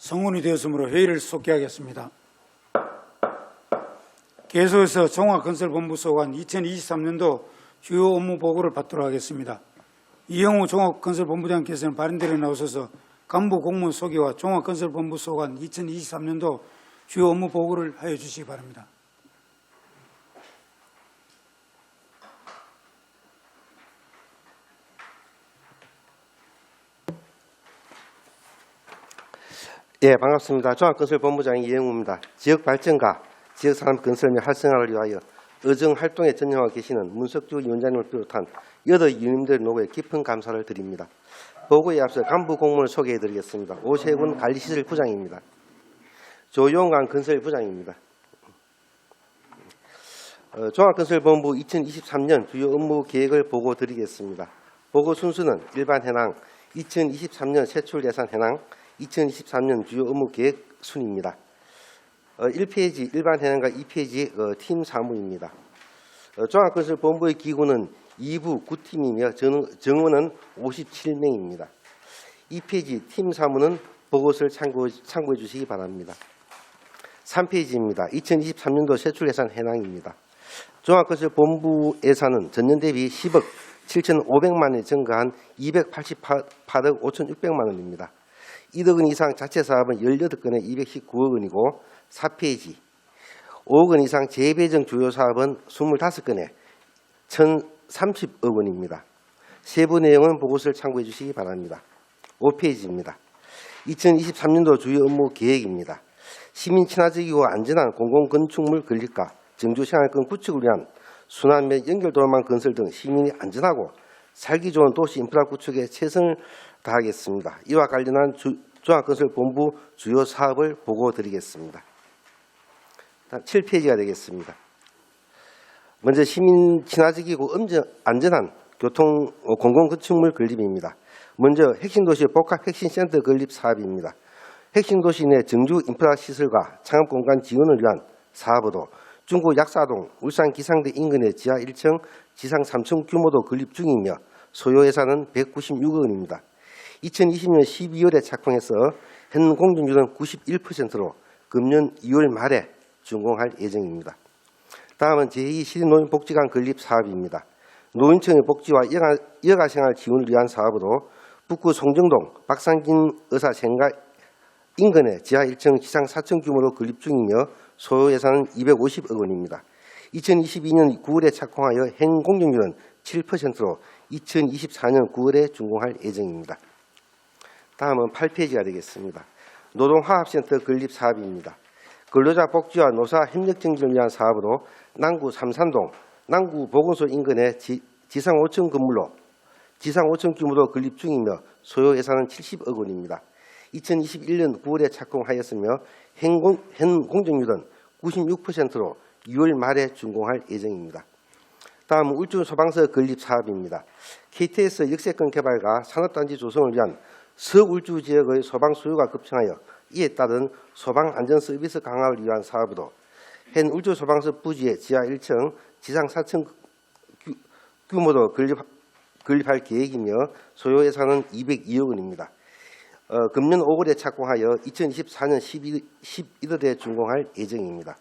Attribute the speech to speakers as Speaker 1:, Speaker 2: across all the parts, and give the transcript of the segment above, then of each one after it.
Speaker 1: 성원이 되었으므로 회의를 속기하겠습니다. 계속해서 종합건설본부 소관 2023년도 주요 업무 보고를 받도록 하겠습니다. 이영우 종합건설본부장께서는 발언대로 나오셔서 간부 공무원 소개와 종합건설본부 소관 2023년도 주요 업무 보고를 하여 주시기 바랍니다.
Speaker 2: 예, 반갑습니다. 종합건설본부장 이영우입니다. 지역발전과 지역산업건설 및 활성화를 위하여 의정활동에 전념하고 계시는 문석주 위원장님을 비롯한 여러 위원님들 노고에 깊은 감사를 드립니다. 보고에 앞서 간부 공무원을 소개해드리겠습니다. 오세군 관리시설 부장입니다. 조용관 건설부장입니다. 종합건설본부 2023년 주요 업무 계획을 보고 드리겠습니다. 보고 순서는 일반 현황, 2023년 세출 예산 현황, 2023년 주요 업무 계획 순입니다. 1페이지 일반 현황과 2페이지 팀 사무입니다. 종합건설본부의 기구는 2부 9팀이며 정원은 57명입니다. 2페이지 팀 사무는 보고서를 참고해 주시기 바랍니다. 3페이지입니다. 2023년도 세출 예산 현황입니다. 종합건설본부 예산은 전년 대비 10억 7,500만 원이 증가한 288억 5,600만 원입니다. 1억 원 이상 자체 사업은 18건에 219억 원이고 4페이지 5억 원 이상 재배정 주요 사업은 25건에 1,030억 원입니다. 세부 내용은 보고서를 참고해 주시기 바랍니다. 5페이지입니다. 2023년도 주요 업무 계획입니다. 시민 친화적이고 안전한 공공건축물 건립과 정주생활권 구축을 위한 순환 및 연결도로망 건설 등 시민이 안전하고 살기 좋은 도시 인프라 구축에 최선을 다하겠습니다. 이와 관련한 종합건설본부 주요 사업을 보고 드리겠습니다. 7페이지가 되겠습니다. 먼저 시민 친화적이고 안전한 교통 공공건축물 건립입니다. 먼저 핵심도시 복합핵심센터 건립 사업입니다. 핵심도시 내 정주 인프라 시설과 창업공간 지원을 위한 사업으로 중구 약사동 울산 기상대 인근의 지하 1층, 지상 3층 규모도 건립 중이며 소요 예산은 196억 원입니다. 2020년 12월에 착공해서 현 공정률은 91%로 금년 2월 말에 준공할 예정입니다. 다음은 제2 시립노인복지관 건립 사업입니다. 노인층의 복지와 여가생활 지원을 위한 사업으로 북구 송정동 박상진 의사 생가 인근의 지하 1층, 지상 4층 규모로 건립 중이며 소요 예산은 250억 원입니다. 2022년 9월에 착공하여 현 공정률은 7%로 2024년 9월에 준공할 예정입니다. 다음은 8페이지가 되겠습니다. 노동화합센터 건립 사업입니다. 근로자 복지와 노사 협력 증진을 위한 사업으로 남구 삼산동 남구보건소 인근의 지상 5층 건물로 지상 5층 규모로 건립 중이며 소요 예산은 70억 원입니다. 2021년 9월에 착공하였으며 현 공정률은 96%로 6월 말에 준공할 예정입니다. 다음은 울주소방서 건립 사업입니다. KTS 역세권 개발과 산업단지 조성을 위한 서울주 지역의 소방 수요가 급증하여 이에 따른 소방안전 서비스 강화를 위한 사업으로 현 울주소방서 부지의 지하 1층, 지상 4층 규모로 건립할 계획이며 소요 예산은 202억 원입니다. 금년 5월에 착공하여 2024년 11월에 준공할 예정입니다.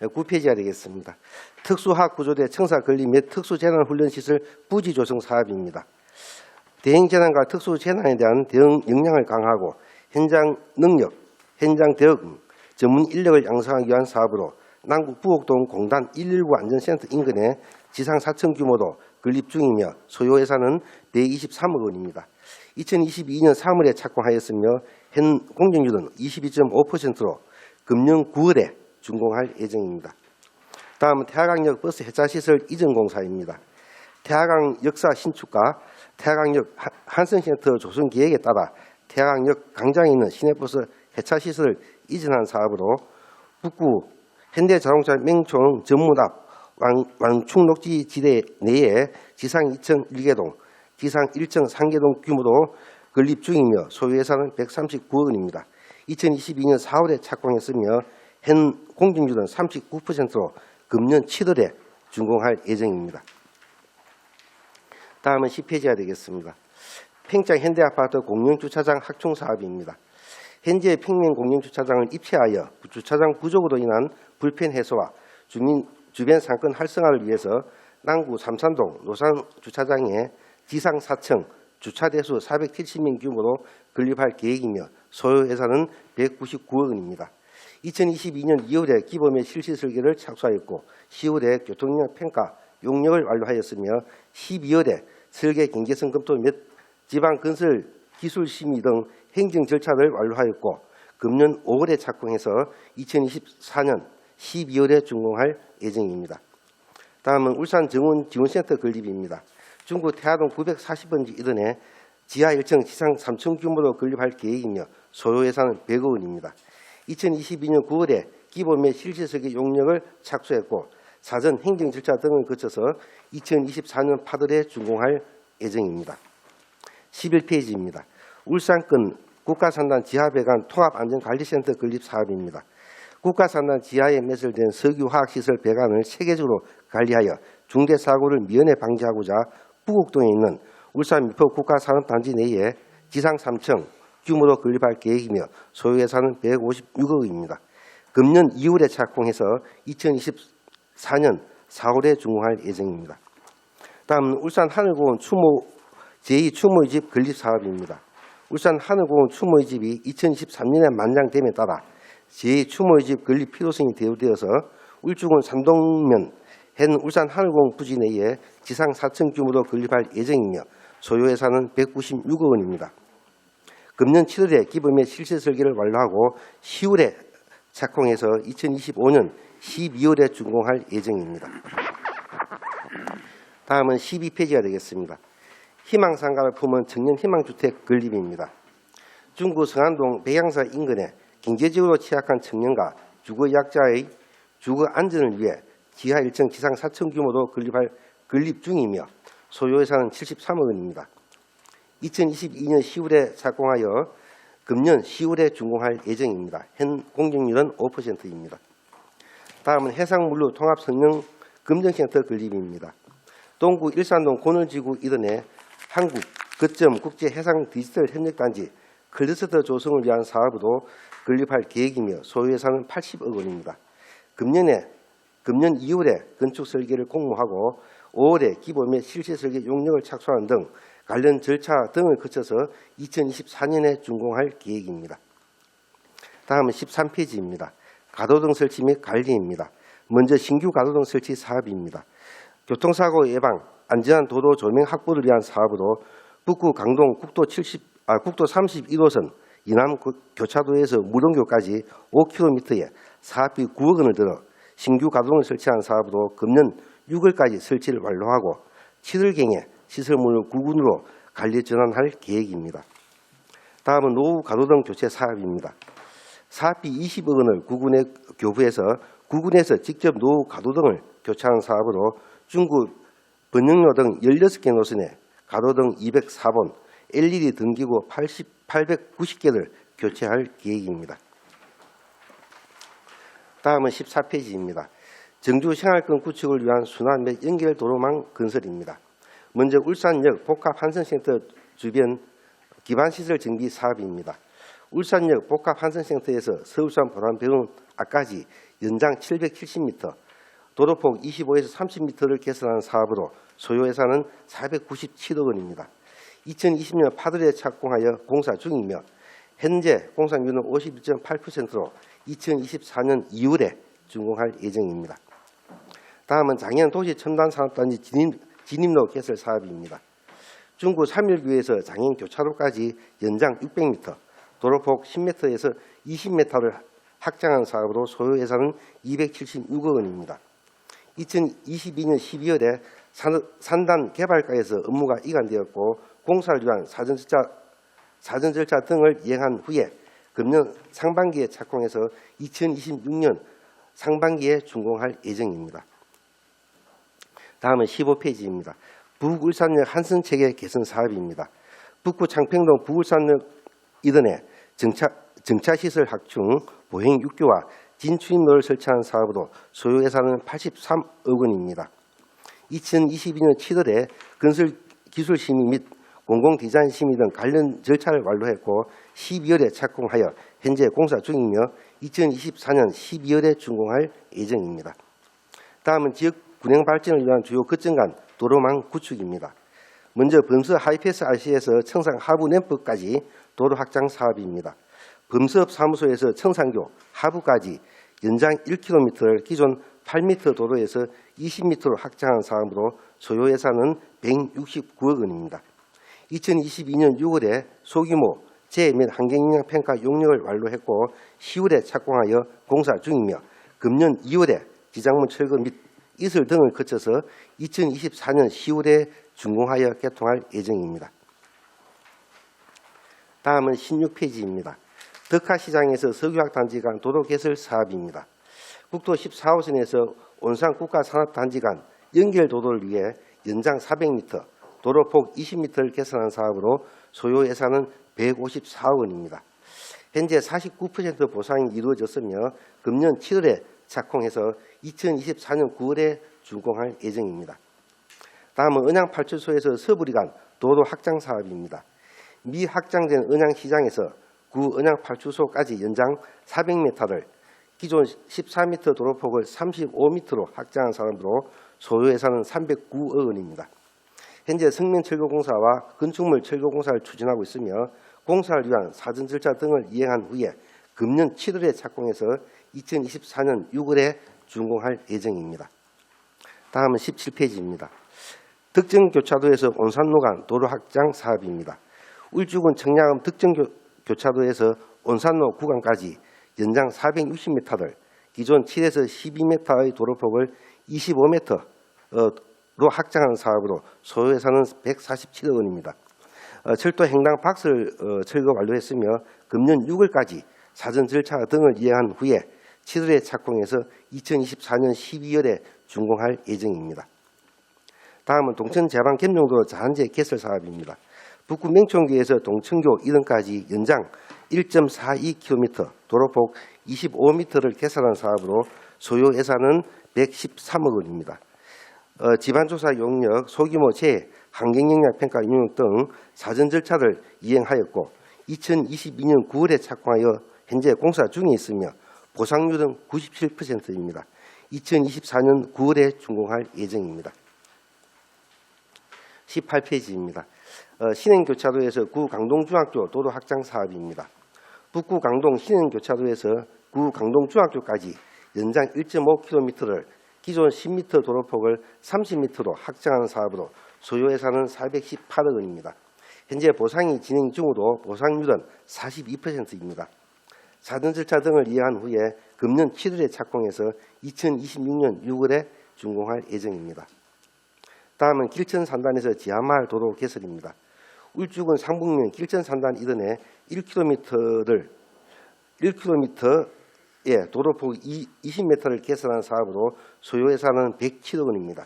Speaker 2: 9페이지가 되겠습니다. 특수화학구조대 청사 건립 및 특수재난훈련시설 부지 조성 사업입니다. 대형재난과 특수재난에 대한 대응 역량을 강화하고 현장 능력, 현장 대응, 전문 인력을 양성하기 위한 사업으로 남구 부곡동 공단 119 안전센터 인근에 지상 4층 규모도 건립 중이며 소요 예산은 123억 원입니다. 2022년 3월에 착공하였으며 현 공정률은 22.5%로 금년 9월에 준공할 예정입니다. 다음은 태화강역 버스 해차시설 이전 공사입니다. 태화강 역사 신축과 태화강역 한성센터 조성 계획에 따라 태화강역 강장에 있는 시내버스 해차시설을 이전한 사업으로 북구 현대자동차 맹총 전문 앞 왕충녹지 지대 내에 지상 2층 1개동, 지상 1층 3개동 규모로 건립 중이며 소요 예산은 139억 원입니다. 2022년 4월에 착공했으며 현 공정률은 39%로 금년 7월에 준공할 예정입니다. 다음은 10페이지가 되겠습니다. 팽창 현대아파트 공영주차장 확충 사업입니다. 현재 평면 공영주차장을 입체하여 주차장 부족으로 인한 불편 해소와 주변 상권 활성화를 위해서 남구 삼산동 노산 주차장에 지상 4층 주차대수 470명 규모로 건립할 계획이며 소요 예산은 199억 원입니다. 2022년 2월에 기범의 실시 설계를 착수하였고 10월에 교통력 평가 용역을 완료하였으며 12월에 설계 경계성 검토 및 지방 건설 기술 심의 등 행정 절차를 완료하였고 금년 5월에 착공해서 2024년 12월에 준공할 예정입니다. 다음은 울산 정원 지원센터 건립입니다. 중구 태화동 940번지 일원에 지하 1층, 지상 3층 규모로 건립할 계획이며 소요 예산은 100억 원입니다. 2022년 9월에 기본 실시 설계 용역을 착수했고 사전 행정 절차 등을 거쳐서 2024년 8월에 준공할 예정입니다. 11페이지입니다. 울산권 국가산단 지하배관 통합안전관리센터 건립 사업입니다. 국가산단 지하에 매설된 석유화학시설 배관을 체계적으로 관리하여 중대사고를 미연에 방지하고자 부곡동에 있는 울산 미포 국가산업단지 내에 지상 3층 규모로 건립할 계획이며 소요 예산은 156억 원입니다. 금년 2월에 착공해서 2024년 4월에 준공할 예정입니다. 다음은 울산 하늘공원 제2추모의 집 건립 사업입니다. 울산 하늘공원 추모의 집이 2023년에 만장됨에 따라 제2추모의 집 건립 필요성이 대두되어서 울주군 산동면 현 울산 하늘공원 부지 내에 지상 4층 규모로 건립할 예정이며 소요 예산은 196억 원입니다. 금년 7월에 기범의 실시 설계를 완료하고 10월에 착공해서 2025년 12월에 준공할 예정입니다. 다음은 12페이지가 되겠습니다. 희망상가를 품은 청년희망주택 건립입니다. 중구 성안동 백양사 인근에 경제적으로 취약한 청년과 주거약자의 주거 안전을 위해 지하 1층, 지상 4층 규모로 건립 중이며 소요 예산은 73억 원입니다. 2022년 10월에 착공하여 금년 10월에 준공할 예정입니다. 현 공정률은 5%입니다. 다음은 해상물류 통합성능 검증센터 건립입니다. 동구 일산동 고늘지구 일원에 한국 거점 국제해상 디지털 협력단지 클러스터 조성을 위한 사업으로 건립할 계획이며 소요 예산은 80억 원입니다. 금년 2월에 건축 설계를 공모하고 5월에 기본 및 실시 설계 용역을 착수하는 등 관련 절차 등을 거쳐서 2024년에 준공할 계획입니다. 다음은 13페이지입니다. 가로등 설치 및 관리입니다. 먼저 신규 가로등 설치 사업입니다. 교통사고 예방, 안전한 도로 조명 확보를 위한 사업으로 북구 강동 국도 31호선 이남 교차도에서 무릉교까지 5km에 사업비 9억 원을 들어 신규 가로등을 설치한 사업으로 금년 6월까지 설치를 완료하고 7월경에 시설물을 구군으로 관리 전환할 계획입니다. 다음은 노후 가로등 교체 사업입니다. 사업비 20억 원을 구군에 교부해서 구군에서 직접 노후 가로등을 교체하는 사업으로 중구 번영로 등 16개 노선에 가로등 204번, LED 등기구 890개를 교체할 계획입니다. 다음은 14페이지입니다. 정주 생활권 구축을 위한 순환 및 연결 도로망 건설입니다. 먼저 울산역 복합환승센터 주변 기반시설 정비 사업입니다. 울산역 복합환승센터에서 서울산 보람병원 앞까지 연장 770m, 도로폭 25에서 30m를 개선하는 사업으로 소요 예산은 497억 원입니다. 2020년 8월에 착공하여 공사 중이며 현재 공사률은 51.8%로 2024년 2월에 준공할 예정입니다. 다음은 장현 도시첨단산업단지 진입로 개설 사업입니다. 중구 3일교에서 장현 교차로까지 연장 600m, 도로폭 10m에서 20m를 확장한 사업으로 소요 예산은 276억 원입니다. 2022년 12월에 산단 개발과에서 업무가 이관되었고 공사를 위한 사전 절차 등을 이행한 후에 금년 상반기에 착공해서 2026년 상반기에 준공할 예정입니다. 다음은 15페이지입니다. 부울산역 한승체계 개선 사업입니다. 북구 창평동 부울산역 일원에 정차시설 확충, 보행 6교와 진출입로를 설치한 사업으로 소요 예산은 83억 원입니다. 2022년 7월에 건설 기술 심의 및 공공디자인 심의 등 관련 절차를 완료했고 12월에 착공하여 현재 공사 중이며 2024년 12월에 준공할 예정입니다. 다음은 지역 균형 발전을 위한 주요 거점 간 도로망 구축입니다. 먼저 범서 하이패스 RC에서 청상 하부 램프까지 도로 확장 사업입니다. 범서업 사무소에서 청산교 하부까지 연장 1km를 기존 8m 도로에서 20m로 확장한 사업으로 소요 예산은 169억 원입니다. 2022년 6월에 소규모 재 및 환경영향 평가 용역을 완료했고 10월에 착공하여 공사 중이며 금년 2월에 기장문 철거 및 이설 등을 거쳐서 2024년 10월에 준공하여 개통할 예정입니다. 다음은 16페이지입니다. 덕하시장에서 석유화학 단지 간 도로 개설 사업입니다. 국도 14호선에서 온산 국가산업단지 간 연결 도로를 위해 연장 400m, 도로폭 20m를 개선한 사업으로 소요 예산은 154억 원입니다. 현재 49% 보상이 이루어졌으며 금년 7월에 착공해서 2024년 9월에 준공할 예정입니다. 다음은 은양팔출소에서 서부리 간 도로 확장 사업입니다. 미 확장된 은양시장에서 구 은양팔출소까지 연장 400m를 기존 14m 도로폭을 35m로 확장한 사업으로 소요 예산은 309억 원입니다. 현재 성면철거공사와 건축물 철거공사를 추진하고 있으며 공사를 위한 사전 절차 등을 이행한 후에 금년 7월에 착공해서 2024년 6월에 준공할 예정입니다. 다음은 17페이지입니다. 덕정 교차도에서 온산로 간 도로 확장 사업입니다. 울주군 청량읍 덕정 교차도에서 온산로 구간까지 연장 460m를 기존 7에서 12m의 도로폭을 25m로 확장하는 사업으로 소요 예산은 147억 원입니다. 철도 횡단 박스를 철거 완료했으며 금년 6월까지 사전 절차 등을 이행한 후에 7월에 착공해서 2024년 12월에 준공할 예정입니다. 다음은 동천 제방 겸용도로 자한제 개설 사업입니다. 북구 명천교에서 동천교 이동까지 연장 1.42km, 도로폭 25m를 개설한 사업으로 소요 예산은 113억 원입니다. 지반조사 용역, 소규모 재해, 환경영향 평가 용역 등 사전 절차를 이행하였고 2022년 9월에 착공하여 현재 공사 중에 있으며 보상률은 97%입니다. 2024년 9월에 준공할 예정입니다. 18페이지입니다. 신행교차도에서 구 강동중학교 도로 확장 사업입니다. 북구 강동 신행교차도에서 구 강동중학교까지 연장 1.5km를 기존 10m 도로폭을 30m로 확장하는 사업으로 소요 예산은 418억 원입니다. 현재 보상이 진행 중으로 보상률은 42%입니다. 사전 절차 등을 이행한 후에 금년 7월에 착공해서 2026년 6월에 준공할 예정입니다. 다음은 길천산단에서 지하마을 도로 개설입니다. 울주군 상북면 길천산단 이전에 1km의 도로폭 20m를 개설한 사업으로 소요 예산은 107억 원입니다.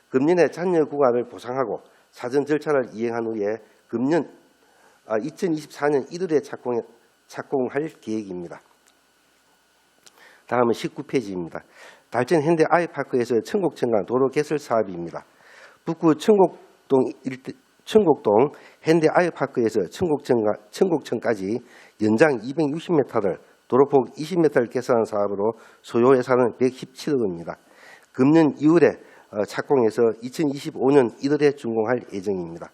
Speaker 2: 금년에 잔여 구간을 보상하고 사전 절차를 이행한 후에 금년 2024년 1월에 착공할 계획입니다. 다음은 19페이지입니다. 달전 현대 아이파크에서 청곡천간 도로 개설 사업입니다. 북구 청곡동 현대 아이파크에서 청곡천까지 연장 260m를 도로폭 20m를 개설한 사업으로 소요 예산은 117억 원입니다. 금년 2월에 착공해서 2025년 1월에 준공할 예정입니다.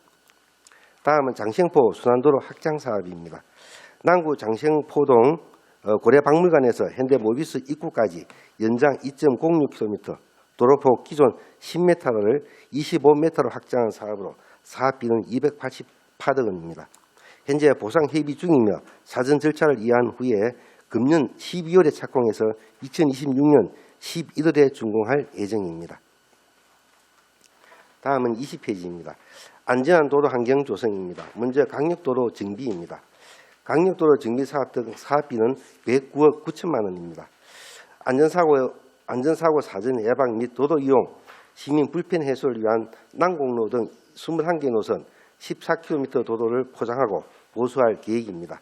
Speaker 2: 다음은 장생포 순환도로 확장 사업입니다. 남구 장생포동 고래박물관에서 현대모비스 입구까지 연장 2.06km, 도로폭 기존 10m를 25m로 확장한 사업으로 사업비는 288억 원입니다. 현재 보상 협의 중이며 사전 절차를 이해한 후에 금년 12월에 착공해서 2026년 11월에 준공할 예정입니다. 다음은 20페이지입니다. 안전한 도로 환경 조성입니다. 먼저 강력도로 정비입니다. 강력도로 정비 사업 등 사업비는 109억 9천만 원입니다. 안전사고 사전 예방 및 도로 이용, 시민 불편 해소를 위한 난공로 등 21개 노선 14km 도로를 포장하고 보수할 계획입니다.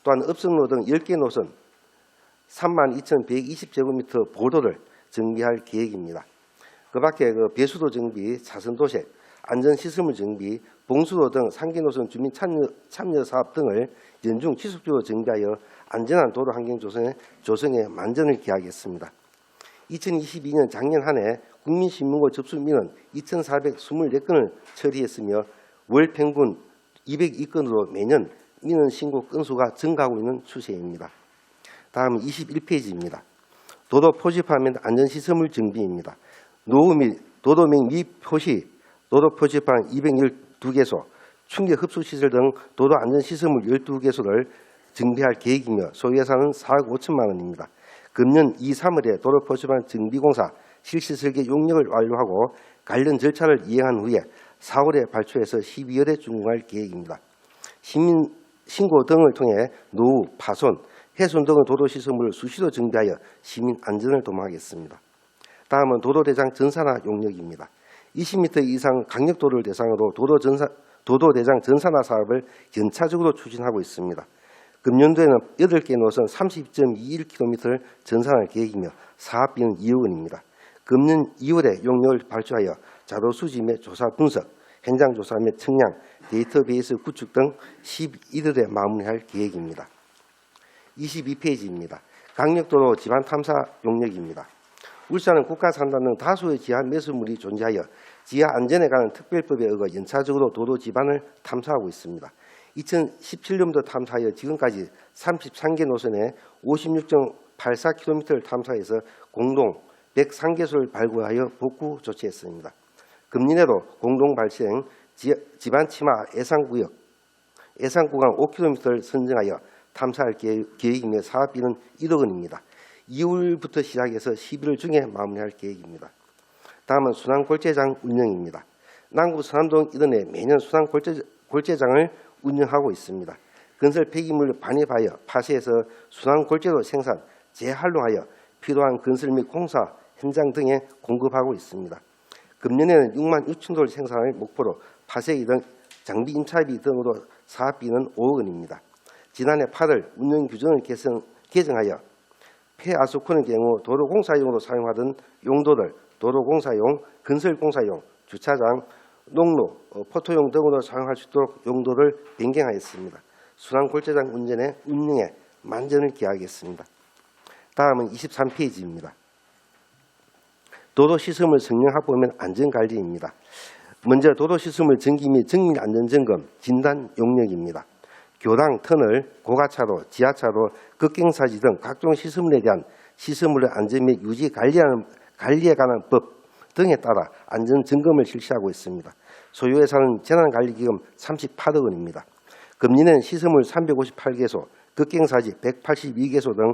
Speaker 2: 또한 읍성로 등 10개 노선 32,120제곱미터 보도를 정비할 계획입니다. 그 밖에 배수도 정비, 차선도색, 안전시설물 정비, 봉수로 등 상계노선 주민 참여 사업 등을 연중 지속적으로 정비하여 안전한 도로 환경 조성에 만전을 기하겠습니다. 2022년 작년 한 해 국민신문고 접수민은 2,424건을 처리했으며 월 평균 202건으로 매년 민원 신고 건수가 증가하고 있는 추세입니다. 다음은 21페이지입니다. 도로 표지판 및 안전시설물 정비입니다. 노후 및 도로명 미 표시, 도로 표지판 212개소, 충격 흡수시설 등 도로 안전시설물 12개소를 정비할 계획이며 소요 예산은 4억 5천만 원입니다. 금년 2, 3월에 도로 표지판 정비공사 실시 설계 용역을 완료하고 관련 절차를 이행한 후에 4월에 발주해서 12월에 준공할 계획입니다. 시민 신고 등을 통해 노후, 파손, 훼손 등의 도로시설물을 수시로 정비하여 시민 안전을 도모하겠습니다. 다음은 도로대장 전산화 용역입니다. 20m 이상 강력도로를 대상으로 도로대장 전산화 사업을 연차적으로 추진하고 있습니다. 금년도에는 8개 노선 30.21km를 전산할 계획이며 사업비는 2억 원입니다. 금년 2월에 용역을 발주하여 자료 수집 및 조사 분석, 현장 조사 및 측량, 데이터베이스 구축 등 11월에 마무리할 계획입니다. 22페이지입니다. 강력도로 지반 탐사 용역입니다. 울산은 국가산단 등 다수의 지하 매수물이 존재하여 지하 안전에 관한 특별법에 의거 연차적으로 도로 지반을 탐사하고 있습니다. 2017년부터 탐사하여 지금까지 33개 노선에 56.84km를 탐사해서 공동 103개소를 발굴하여 복구 조치했습니다. 금년에도 공동 발생 지반 침하 예상 구간 5km를 선정하여 탐사할 계획이며 사업비는 1억 원입니다. 2월부터 시작해서 11월 중에 마무리할 계획입니다. 다음은 순환골재장 운영입니다. 남구 선암동 일원에 매년 순환골재장을 운영하고 있습니다. 건설 폐기물을 반입하여 파쇄해서 순환골재로 생산, 재활용하여 필요한 건설 및 공사 현장 등에 공급하고 있습니다. 금년에는 6만 6천 도를 생산할 목표로 파쇄기 등 장비 임차비 등으로 사업비는 5억 원입니다. 지난해 8월 운영 규정을 개정하여 폐아수콘의 경우 도로공사용으로 사용하던 용도를 도로공사용, 건설공사용, 주차장, 농로, 포토용 등으로 사용할 수 있도록 용도를 변경하였습니다. 순환골재장 운영에 만전을 기하겠습니다. 다음은 23페이지입니다. 도로시설물 성능 확보 및 안전관리입니다. 먼저 도로시설물 정기 및 정밀안전점검 진단 용역입니다. 교당, 터널, 고가차로, 지하차로, 급경사지 등 각종 시설물에 대한 시설물의 안전 및 유지 관리에 관한 법 등에 따라 안전점검을 실시하고 있습니다. 소요 예산은 재난관리기금 38억 원입니다. 금년에는 시설물 358개소, 급경사지 182개소 등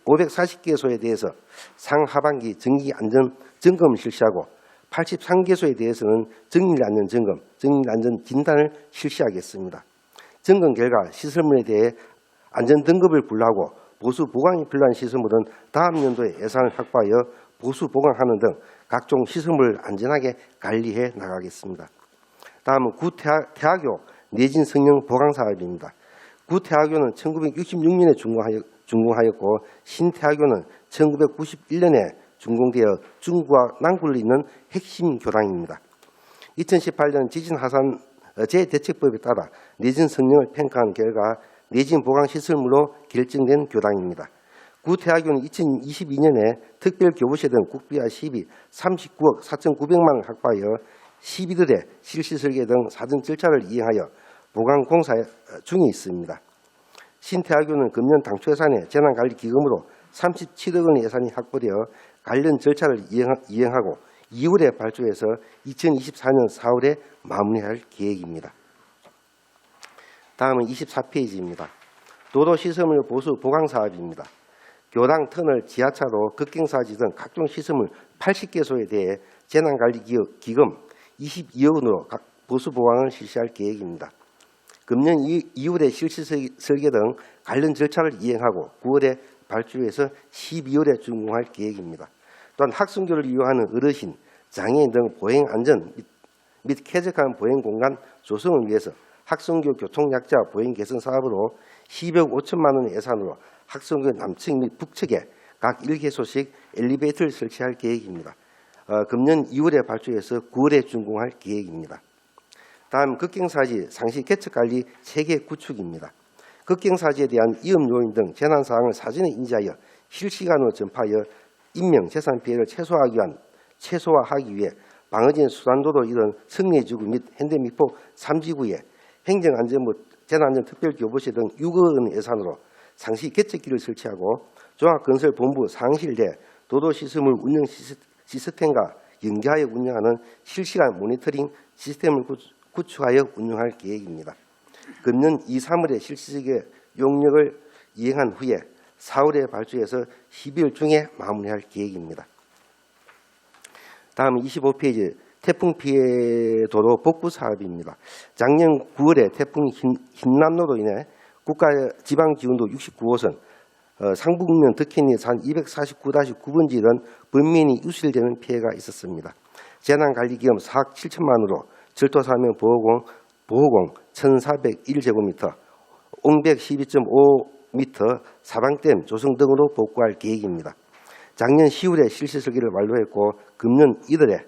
Speaker 2: 540개소에 대해서 상하반기 정기 안전 점검을 실시하고 83개소에 대해서는 정밀안전점검, 정밀안전 진단을 실시하겠습니다. 점검 결과 시설물에 대해 안전등급을 분류하고 보수 보강이 필요한 시설물은 다음 연도에 예산을 확보하여 보수 보강하는 등 각종 시설물을 안전하게 관리해 나가겠습니다. 다음은 구태학교 내진 성능 보강 사업입니다. 구태학교는 1966년에 준공하였고 신태학교는 1991년에 준공되어 중구와 남구를 잇는 핵심 교당입니다. 2018년 지진하산 재대책법에 따라 내진 성능을 평가한 결과 내진 보강시설물로 결정된 교당입니다. 구태학교는 2022년에 특별교부세 등 국비와 시비 39억 4,900만 원을 확보하여 11월에 실시설계 등 사전 절차를 이행하여 보강공사 중에 있습니다. 신태학교는 금년 당초 예산에 재난관리기금으로 37억 원의 예산이 확보되어 관련 절차를 이행하고 2월에 발주해서 2024년 4월에 마무리할 계획입니다. 다음은 24페이지입니다. 도로시설물 보수 보강 사업입니다. 교당, 터널, 지하차로, 급경사지 등 각종 시설물 80개소에 대해 재난관리기금 22억 원으로 각 보수 보강을 실시할 계획입니다. 금년 2월에 실시 설계 등 관련 절차를 이행하고 9월에 발주해서 12월에 준공할 계획입니다. 또한 학생교를 이용하는 어르신, 장애인 등 보행 안전 및 쾌적한 보행 공간 조성을 위해서 학생교 교통약자 보행 개선 사업으로 12억 5천만 원의 예산으로 학생교 남측 및 북측에 각 1개소씩 엘리베이터를 설치할 계획입니다. 금년 2월에 발주해서 9월에 준공할 계획입니다. 다음 급경사지 상시 개척관리 체계 구축입니다. 급경사지에 대한 위험 요인 등 재난 사항을 사전에 인지하여 실시간으로 전파하여 인명 재산 피해를 최소화하기 위해 방어진 수산도로 이런 성내지구 및 현대미포 3지구에 행정안전부 재난안전특별교부시 등 6억 원 예산으로 상시 개척기를 설치하고 종합건설본부 상실 내 도로시설물 운영 시스템과 연계하여 운영하는 실시간 모니터링 시스템을 구축하여 운영할 계획입니다. 금년 2, 3월에 실시적의 용역을 이행한 후에 4월에 발주해서 12월 중에 마무리할 계획입니다. 다음 25페이지 태풍 피해 도로 복구 사업입니다. 작년 9월에 태풍 흰남노로 인해 국가 지방 기온도 69호선 상북면 덕현리 산 249-9번지 이런 범면이 유실되는 피해가 있었습니다. 재난관리기금 4억 7천만 원으로 절도사면 보호공 1,401제곱미터, 옹백 12.5m 사방댐 조성 등으로 복구할 계획입니다. 작년 10월에 실시 설계를 완료했고 금년 1월에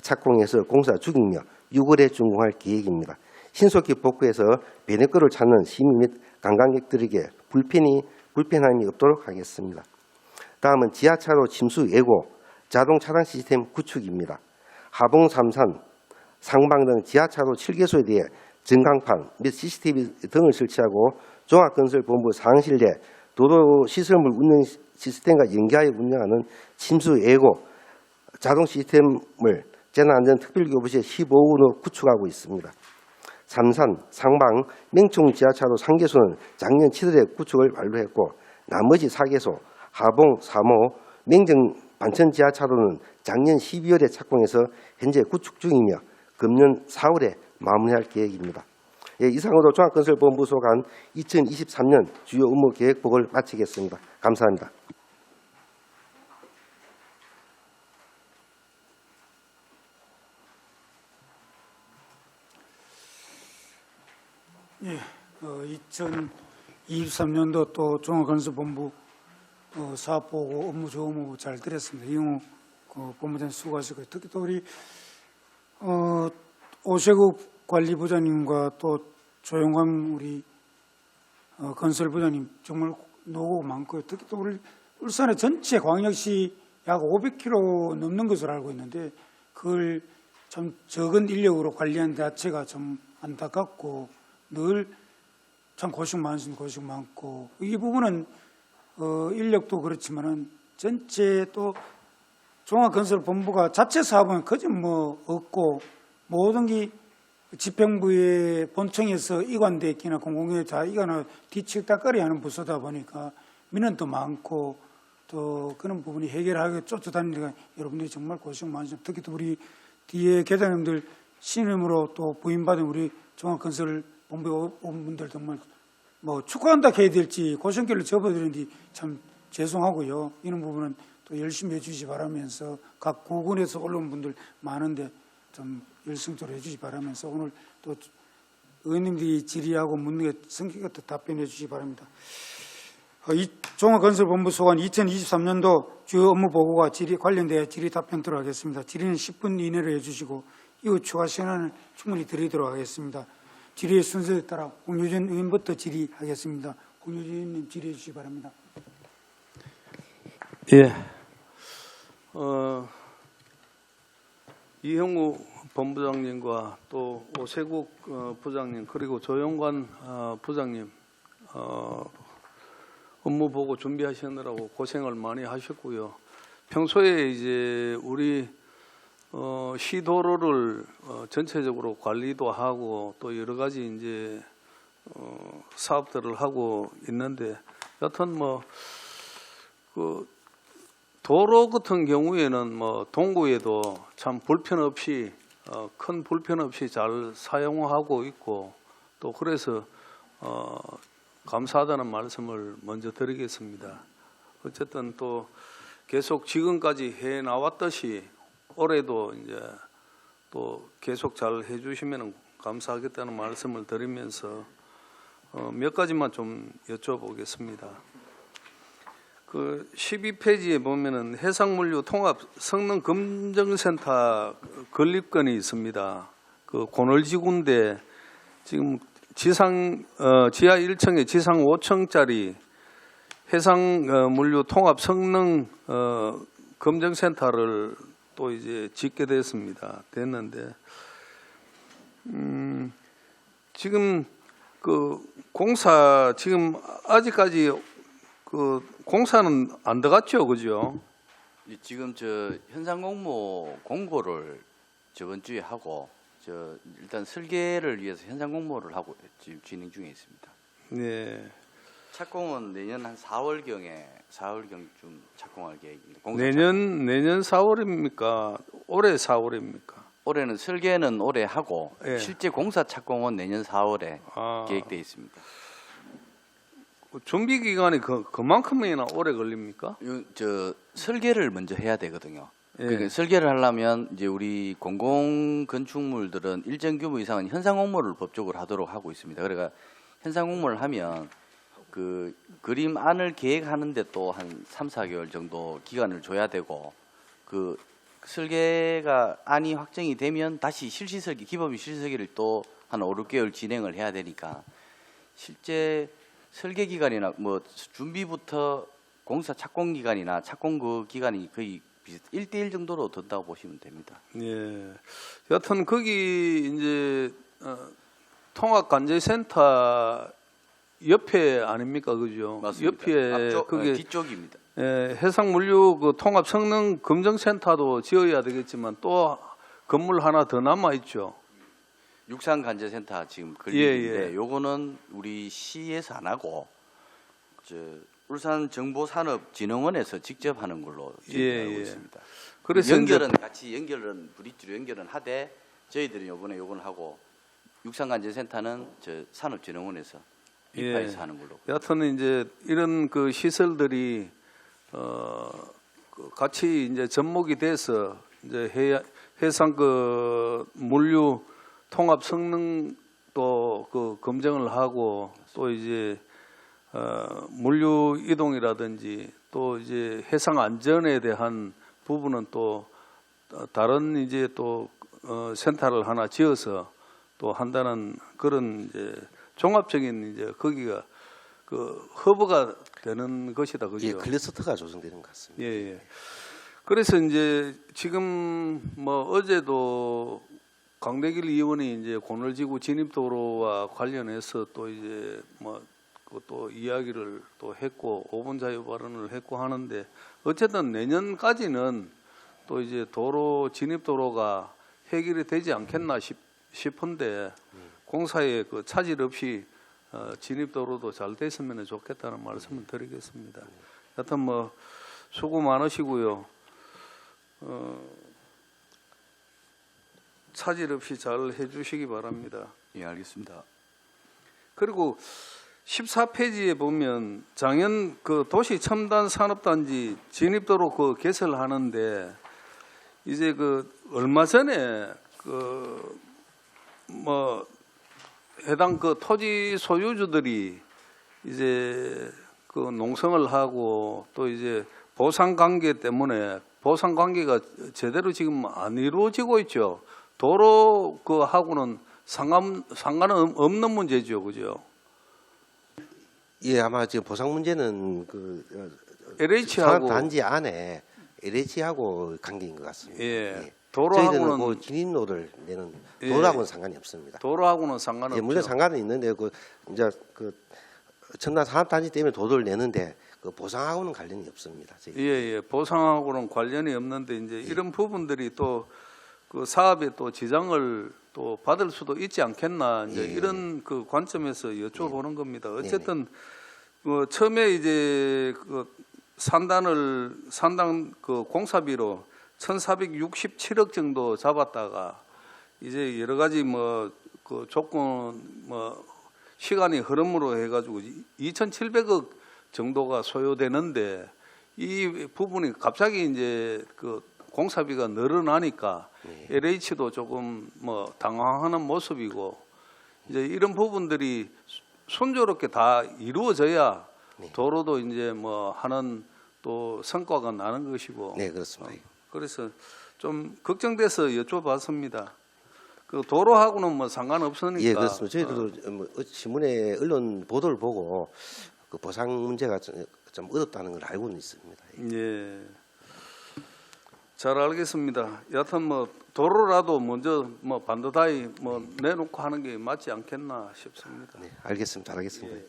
Speaker 2: 착공해서 공사 중이며 6월에 준공할 계획입니다. 신속히 복구해서 변해거를 찾는 시민 및 관광객들에게 불편함이 없도록 하겠습니다. 다음은 지하차로 침수 예고 자동 차단 시스템 구축입니다. 하봉, 삼산, 상방 등 지하차로 7개소에 대해 전광판 및 CCTV 등을 설치하고 종합건설본부 상실 내 도로시설물 운영 시스템과 연계하여 운영하는 침수 예고 자동 시스템을 재난안전특별교부시에 15원으로 구축하고 있습니다. 삼산, 상방, 맹총 지하차로 3개소는 작년 7월에 구축을 완료했고 나머지 4개소, 하봉, 3호, 맹정 반천 지하차로는 작년 12월에 착공해서 현재 구축 중이며 금년 4월에 마무리할 계획입니다. 이상으로 종합건설본부 소관 2023년 주요 업무 계획보고를 마치겠습니다. 감사합니다.
Speaker 1: 예, 2023년도 또 종합건설본부 사업보고 업무 조무 잘 들었습니다. 이용호 본부장님 수고하시고요. 특히 또 우리 오세국 관리부장님과 또 조영광 우리 건설부장님 정말 노고가 많고요. 특히 또 우리 울산의 전체 광역시 약 500km 넘는 것으로 알고 있는데 그걸 참 적은 인력으로 관리하는 데 자체가 좀 안타깝고 늘 참 고생 많으신 고생 많고 이 부분은 인력도 그렇지만은 전체 또 종합건설본부가 자체 사업은 거짓 뭐 없고 모든 게 집행부의 본청에서 이관돼 있기나 공공기관 다 이관을 뒤치다거리 하는 부서다 보니까 민원도 많고 또 그런 부분이 해결하게 쫓아다니니까 여러분들이 정말 고생 많으시죠. 특히 또 우리 뒤에 계장님들 신임으로 또 부임받은 우리 종합건설본부에 온 분들 정말 뭐 축하한다 해야 될지 고생길을 접어드리는데 참 죄송하고요. 이런 부분은 또 열심히 해주시 바라면서 각 구군에서 올라온 분들 많은데 좀 열성적으로 해주시 바라면서 오늘 또 의원님들이 질의하고 묻는 게 성격 같아 답변해 주시기 바랍니다. 이 종합건설본부 소관 2023년도 주요 업무 보고가 관련되어 질의 답변 들어가겠습니다. 질의는 10분 이내로 해주시고 이후 추가 시간을 충분히 드리도록 하겠습니다. 질의의 순서에 따라 홍유진 의원부터 질의하겠습니다. 홍유진 의원님 질의해 주시기 바랍니다.
Speaker 3: 예. 이형우 본부장님과 또 오세국 부장님 그리고 조영관 부장님 업무 보고 준비하시느라고 고생을 많이 하셨고요. 평소에 이제 우리 시도로를 전체적으로 관리도 하고 또 여러 가지 이제 사업들을 하고 있는데 여튼 뭐 그 도로 같은 경우에는 뭐 동구에도 참 불편 없이 큰 불편 없이 잘 사용하고 있고 또 그래서 감사하다는 말씀을 먼저 드리겠습니다. 어쨌든 또 계속 지금까지 해 나왔듯이 올해도 이제 또 계속 잘 해주시면 감사하겠다는 말씀을 드리면서 몇 가지만 좀 여쭤보겠습니다. 그 12페이지에 보면은 해상물류 통합 성능 검증센터 건립건이 있습니다. 그 고널지구인데 지금 지하 1층에 지상 5층짜리 해상물류 통합 성능 검증센터를 또 이제 짓게 됐는데 지금 그 공사 지금 아직까지 그 공사는 안 들어갔죠, 그죠?
Speaker 4: 지금 저 현상 공모 공고를 저번 주에 하고 일단 설계를 위해서 현상 공모를 하고 지금 진행 중에 있습니다.
Speaker 3: 네.
Speaker 4: 착공은 내년 한 4월경쯤 착공할 계획입니다.
Speaker 3: 내년 4월입니까? 올해 4월입니까?
Speaker 4: 올해는 설계는 올해 하고
Speaker 3: 예.
Speaker 4: 실제 공사 착공은 내년 4월에
Speaker 3: 아,
Speaker 4: 계획돼 있습니다.
Speaker 3: 준비 기간이 그만큼이나 오래 걸립니까?
Speaker 4: 저 설계를 먼저 해야 되거든요.
Speaker 3: 예.
Speaker 4: 그러니까 설계를 하려면 이제 우리 공공 건축물들은 일정 규모 이상은 현상 공모를 법적으로 하도록 하고 있습니다. 그러니까 현상 공모를 하면 그 그림 안을 계획하는데 또 한 3, 4개월 정도 기간을 줘야 되고 그 설계가 안이 확정이 되면 다시 실시 설계, 기본 실시 설계를 또 한 5, 6개월 진행을 해야 되니까 실제 설계 기간이나 뭐 준비부터 공사 착공 기간이나 착공 그 기간이 거의 1대1 정도로 든다고 보시면 됩니다.
Speaker 3: 예. 여하튼 거기 이제 통합관제센터 옆에 아닙니까, 그죠?
Speaker 4: 맞습니다.
Speaker 3: 옆에
Speaker 4: 앞쪽,
Speaker 3: 그게
Speaker 4: 뒤쪽입니다.
Speaker 3: 예, 해상물류 그 통합 성능 검증센터도 지어야 되겠지만 또 건물 하나 더 남아 있죠.
Speaker 4: 육상관제센터 지금 건립인데
Speaker 3: 예.
Speaker 4: 요거는 우리 시에서 안 하고 울산정보산업진흥원에서 직접 하는 걸로 지금
Speaker 3: 예,
Speaker 4: 알고
Speaker 3: 예.
Speaker 4: 있습니다.
Speaker 3: 그래서
Speaker 4: 연결은 같이 브릿지로 연결은 하되 저희들은 요번에 요건 하고 육상관제센터는 산업진흥원에서 입하해서 하는 걸로.
Speaker 3: 여하튼 이제 이런 그 시설들이 그 같이 이제 접목이 돼서 이제 해상 그 물류 통합 성능도 그 검증을 하고 또 이제 물류 이동이라든지 또 이제 해상 안전에 대한 부분은 또 다른 이제 또 센터를 하나 지어서 또 한다는 그런 이제 종합적인 이제 거기가 그 허브가 되는 것이다, 그죠?
Speaker 2: 예, 클러스터가 조성되는 것 같습니다.
Speaker 3: 예, 예. 그래서 이제 지금 뭐 어제도 강대길 의원이 이제 고널지구 진입도로와 관련해서 또 이제 뭐 또 이야기를 또 했고 5분 자유 발언을 했고 하는데 어쨌든 내년까지는 또 이제 도로 진입도로가 해결이 되지 않겠나 싶은데 공사에 그 차질 없이 진입도로도 잘 됐으면 좋겠다는 말씀을 드리겠습니다. 여튼 뭐 수고 많으시고요. 차질 없이 잘 해주시기 바랍니다.
Speaker 4: 예, 알겠습니다.
Speaker 3: 그리고 14페이지에 보면 장현 그 도시 첨단 산업단지 진입도로 그 개설하는데 이제 그 얼마 전에 그 뭐 해당 그 토지 소유주들이 이제 그 농성을 하고 또 이제 보상 관계 때문에 보상 관계가 제대로 지금 안 이루어지고 있죠. 도로 그 하고는 상관은 없는 문제죠, 그죠?
Speaker 2: 예, 아마 지금 보상 문제는 그
Speaker 3: LH하고
Speaker 2: 단지 안에 LH하고 관계인 것 같습니다.
Speaker 3: 예,
Speaker 2: 저희들은
Speaker 3: 도로하고는
Speaker 2: 그 진입로를 내는
Speaker 3: 예.
Speaker 2: 도로하고는 상관이 없습니다.
Speaker 3: 도로하고는 상관없죠.
Speaker 2: 예, 물론 상관은 있는데 그 이제 그 첨단 산업단지 때문에 도로를 내는데 그 보상하고는 관련이 없습니다. 저희.
Speaker 3: 예, 보상하고는 관련이 없는데 이제 이런 부분들이 또 그 사업에 또 지장을 또 받을 수도 있지 않겠나 이제
Speaker 2: 예.
Speaker 3: 이런 그 관점에서 여쭤보는 겁니다. 어쨌든 그 처음에 이제 그 산당 그 공사비로 1,467억 정도 잡았다가 이제 여러 가지 뭐 그 조건 뭐 시간이 흐름으로 해가지고 2,700억 정도가 소요되는데 이 부분이 갑자기 이제 그 공사비가 늘어나니까 LH도 조금 뭐 당황하는 모습이고 이제 이런 부분들이 순조롭게 다 이루어져야 도로도 이제 뭐 하는 또 성과가 나는 것이고.
Speaker 2: 네, 그렇습니다.
Speaker 3: 그래서 좀 걱정돼서 여쭤봤습니다. 그 도로하고는 뭐 상관없으니까.
Speaker 2: 예, 그렇습니다. 저희들도 뭐 신문에 언론 보도를 보고 그 보상 문제가 좀 어렵다는 걸 알고는 있습니다.
Speaker 3: 예. 잘 알겠습니다. 여하튼 뭐 도로라도 먼저 뭐 반도다이 뭐 내놓고 하는 게 맞지 않겠나 싶습니다.
Speaker 2: 네, 알겠습니다. 알겠습니다.
Speaker 3: 예.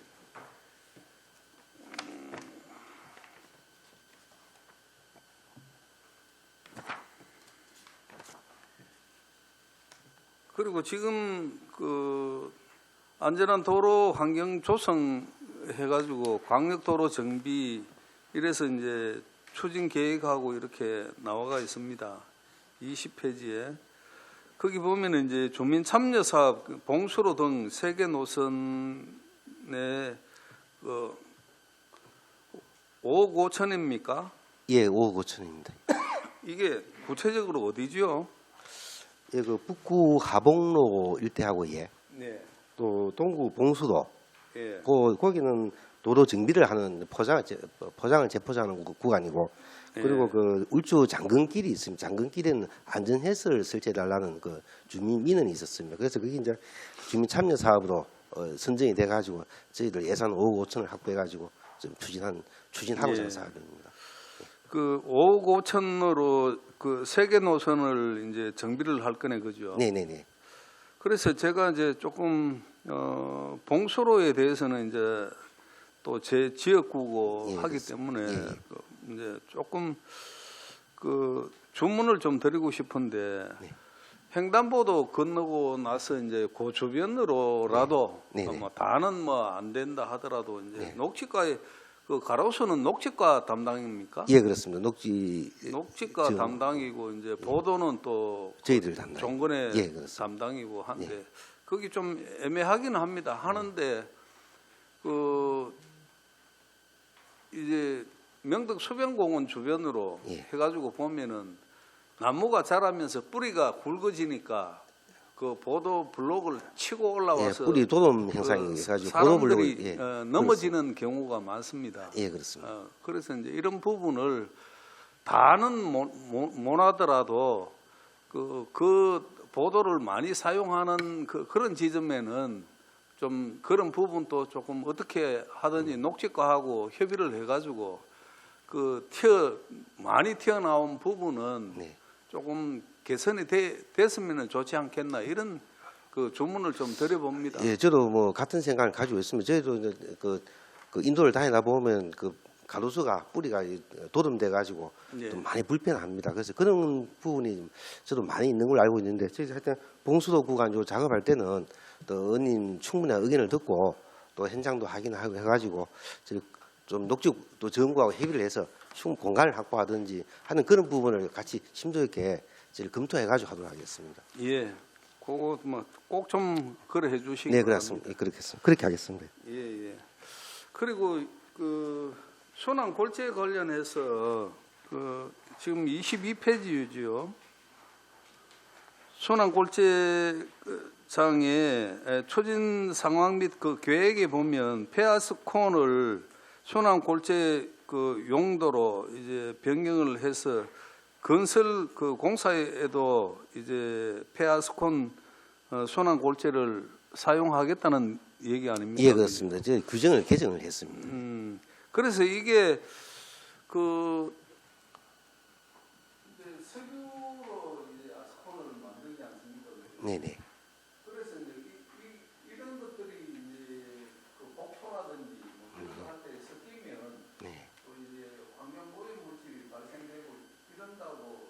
Speaker 3: 그리고 지금 그 안전한 도로 환경 조성 해가지고 광역도로 정비 이래서 이제 추진 계획하고 이렇게 나와가 있습니다. 20페이지에 거기 보면은 이제 주민 참여 사업 봉수로 등 세개 노선에 그 5억 5천입니까?
Speaker 2: 예, 5억 5천입니다.
Speaker 3: 이게 구체적으로 어디죠?
Speaker 2: 예, 그 북구 하봉로 일대하고 예,
Speaker 3: 네.
Speaker 2: 또 동구 봉수도
Speaker 3: 예.
Speaker 2: 거기는 도로 정비를 하는 포장을 재포장하는 구간이고 그리고
Speaker 3: 예.
Speaker 2: 그 울주 장근길이 있습니다. 장근길에는 안전해설을 설치해달라는 그 주민 민원이 있었습니다. 그래서 그게 이제 주민 참여 사업으로 선정이 돼가지고 저희들 예산 5억 5천을 확보해가지고 좀 추진하고자 하는
Speaker 3: 예.
Speaker 2: 사업입니다.
Speaker 3: 그 5억 5천으로 그 세개 노선을 이제 정비를 할 거네 그죠?
Speaker 2: 네네네.
Speaker 3: 그래서 제가 이제 조금 봉수로에 대해서는 이제 또 제 지역구고
Speaker 2: 예,
Speaker 3: 하기
Speaker 2: 그렇습니다.
Speaker 3: 때문에
Speaker 2: 예.
Speaker 3: 그 이제 조금 그 주문을 좀 드리고 싶은데
Speaker 2: 네.
Speaker 3: 횡단보도 건너고 나서 이제 그 주변으로라도
Speaker 2: 네. 네네.
Speaker 3: 뭐 다는 뭐 안 된다 하더라도 이제
Speaker 2: 네.
Speaker 3: 녹지가에 그 가로수는 녹지가 담당입니까?
Speaker 2: 예, 그렇습니다.
Speaker 3: 녹지가
Speaker 2: 지금
Speaker 3: 담당이고 이제 보도는 또
Speaker 2: 저희들 담당.
Speaker 3: 종근의
Speaker 2: 예, 그렇습니다.
Speaker 3: 담당이고 한데
Speaker 2: 예.
Speaker 3: 거기 좀 애매하기는 합니다. 하는데 그 이제 명덕 수변공원 주변으로
Speaker 2: 예.
Speaker 3: 해가지고 보면은 나무가 자라면서 뿌리가 굵어지니까 그 보도 블록을 치고
Speaker 2: 예,
Speaker 3: 올라와서
Speaker 2: 뿌리 도돔
Speaker 3: 그
Speaker 2: 형상이 해가지고
Speaker 3: 사람들이
Speaker 2: 예,
Speaker 3: 넘어지는 경우가 많습니다.
Speaker 2: 예, 그렇습니다.
Speaker 3: 그래서 이제 이런 부분을 다는 못 하더라도 그 보도를 많이 사용하는 그런 지점에는 좀 그런 부분도 조금 어떻게 하든지 녹지과하고 협의를 해가지고 그 많이 튀어나온 부분은
Speaker 2: 네.
Speaker 3: 조금 개선이 됐으면 좋지 않겠나 이런 그 주문을 좀 드려봅니다.
Speaker 2: 예, 저도 뭐 같은 생각을 가지고 있습니다. 저희도 이제 그 인도를 다니다 보면 그 가로수가 뿌리가 도름돼 가지고
Speaker 3: 예.
Speaker 2: 좀 많이 불편합니다. 그래서 그런 부분이 저도 많이 있는 걸 알고 있는데 저희 하여튼 봉수도 구간 요 작업할 때는 또 의원님 충분한 의견을 듣고 또 현장도 확인하고 해가지고 좀 녹지 또 정부하고 협의를 해서 충분 공간을 확보하든지 하는 그런 부분을 같이 심도 있게 검토해가지고 하도록 하겠습니다.
Speaker 3: 예, 그거 뭐 꼭 좀 그래 해주시기
Speaker 2: 네,
Speaker 3: 바랍니다.
Speaker 2: 그렇습니다. 예, 그렇게 하겠습니다.
Speaker 3: 예, 예. 그리고 그 순환 골재 관련해서 그 지금 22페이지죠. 순환 골재장의 추진 상황 및 그 계획에 보면 폐하스콘을 순환 골재 그 용도로 이제 변경을 해서 건설 그 공사에도 이제 폐하스콘 순환 골재를 사용하겠다는 얘기 아닙니까?
Speaker 2: 예, 그렇습니다. 저희 규정을 개정을 했습니다.
Speaker 3: 그래서 이게 그 이제 석유로 이제 아스콘을 만들지 않습니까?
Speaker 2: 네네.
Speaker 3: 그래서 이제 이런 것들이 이제 그 복토라든지 뭐 할 때 섞이면
Speaker 2: 네.
Speaker 3: 또 이제 환경 오염 물질이 발생되고 이런다고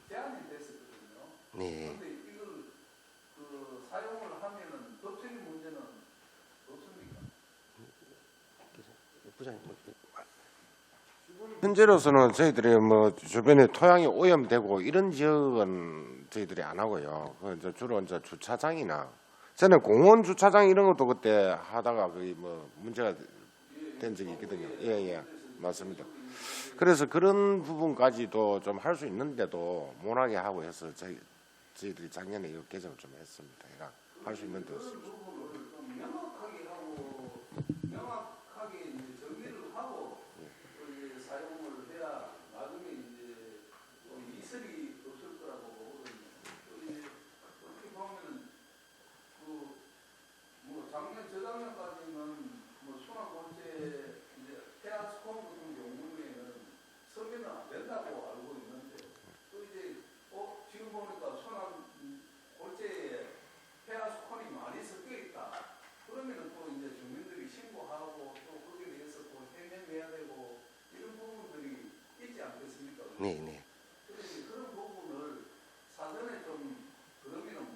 Speaker 3: 제한이 됐었거든요.
Speaker 2: 네.
Speaker 3: 그런데 이걸 그 사용을 하면은 법적인 문제는 없습니까?
Speaker 2: 부장님.
Speaker 5: 현재로서는 저희들이 뭐 주변에 토양이 오염되고 이런 지역은 저희들이 안 하고요. 그 이제 주로 이제 주차장이나 저는 공원 주차장 이런 것도 그때 하다가 거의 뭐 문제가 된 적이 있거든요. 예, 맞습니다. 그래서 그런 부분까지도 좀 할 수 있는데도 못하게 하고 해서 저희들이 작년에 이 개정을 좀 했습니다. 그러니까 할 수 있는 데였습니다.
Speaker 3: 명확하게 이제 정리를 하고 또 이제 사용을
Speaker 2: 네, 네.
Speaker 3: 그런 부분을 사전에 좀 그러면은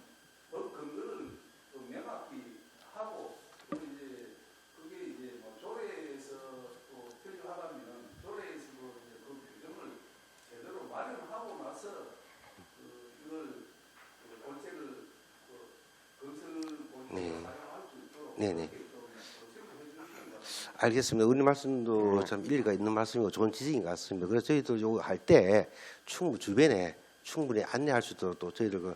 Speaker 3: 법 근거를 좀 명확히 하고 또 이제 그게 이제 뭐 조례에서 또 필요하다면 조례에서도 이제 그 규정을 제대로 마련하고 나서 이걸 본체를 건설 본체를
Speaker 2: 네.
Speaker 3: 사용할 수 있도록
Speaker 2: 네, 네.
Speaker 3: 그렇게 좀 정책을 해주시는 것 같습니다.
Speaker 2: 알겠습니다. 의원님 말씀도 참 일리가 있는 말씀이고 좋은 지적인 것 같습니다. 그래서 저희도 요거 할 때 주변에 충분히 안내할 수 있도록 또 저희들 그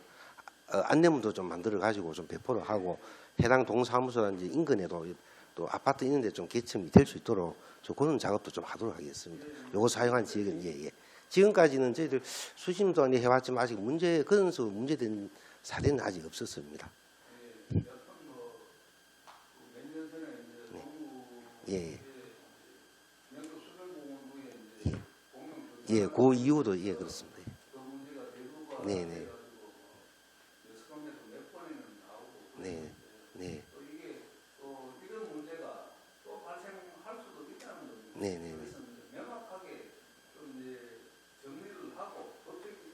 Speaker 2: 안내문도 좀 만들어 가지고 좀 배포를 하고 해당 동사무소라든지 인근에도 또 아파트 있는데 좀 개점이 될 수 있도록 저 그런 작업도 좀 하도록 하겠습니다. 요거 사용한 지역은 예. 지금까지는 저희들 수심 동안에 해왔지만 아직 문제된 사례는 아직 없었습니다. 예. 예, 그 이유도 예 그렇습니다. 네, 네. 네, 네.
Speaker 3: 이런 문제가 또 발생할 수도 있다는 겁니다.
Speaker 2: 네, 네, 네.
Speaker 3: 그래서 이제 명확하게 좀 이제 정리를 하고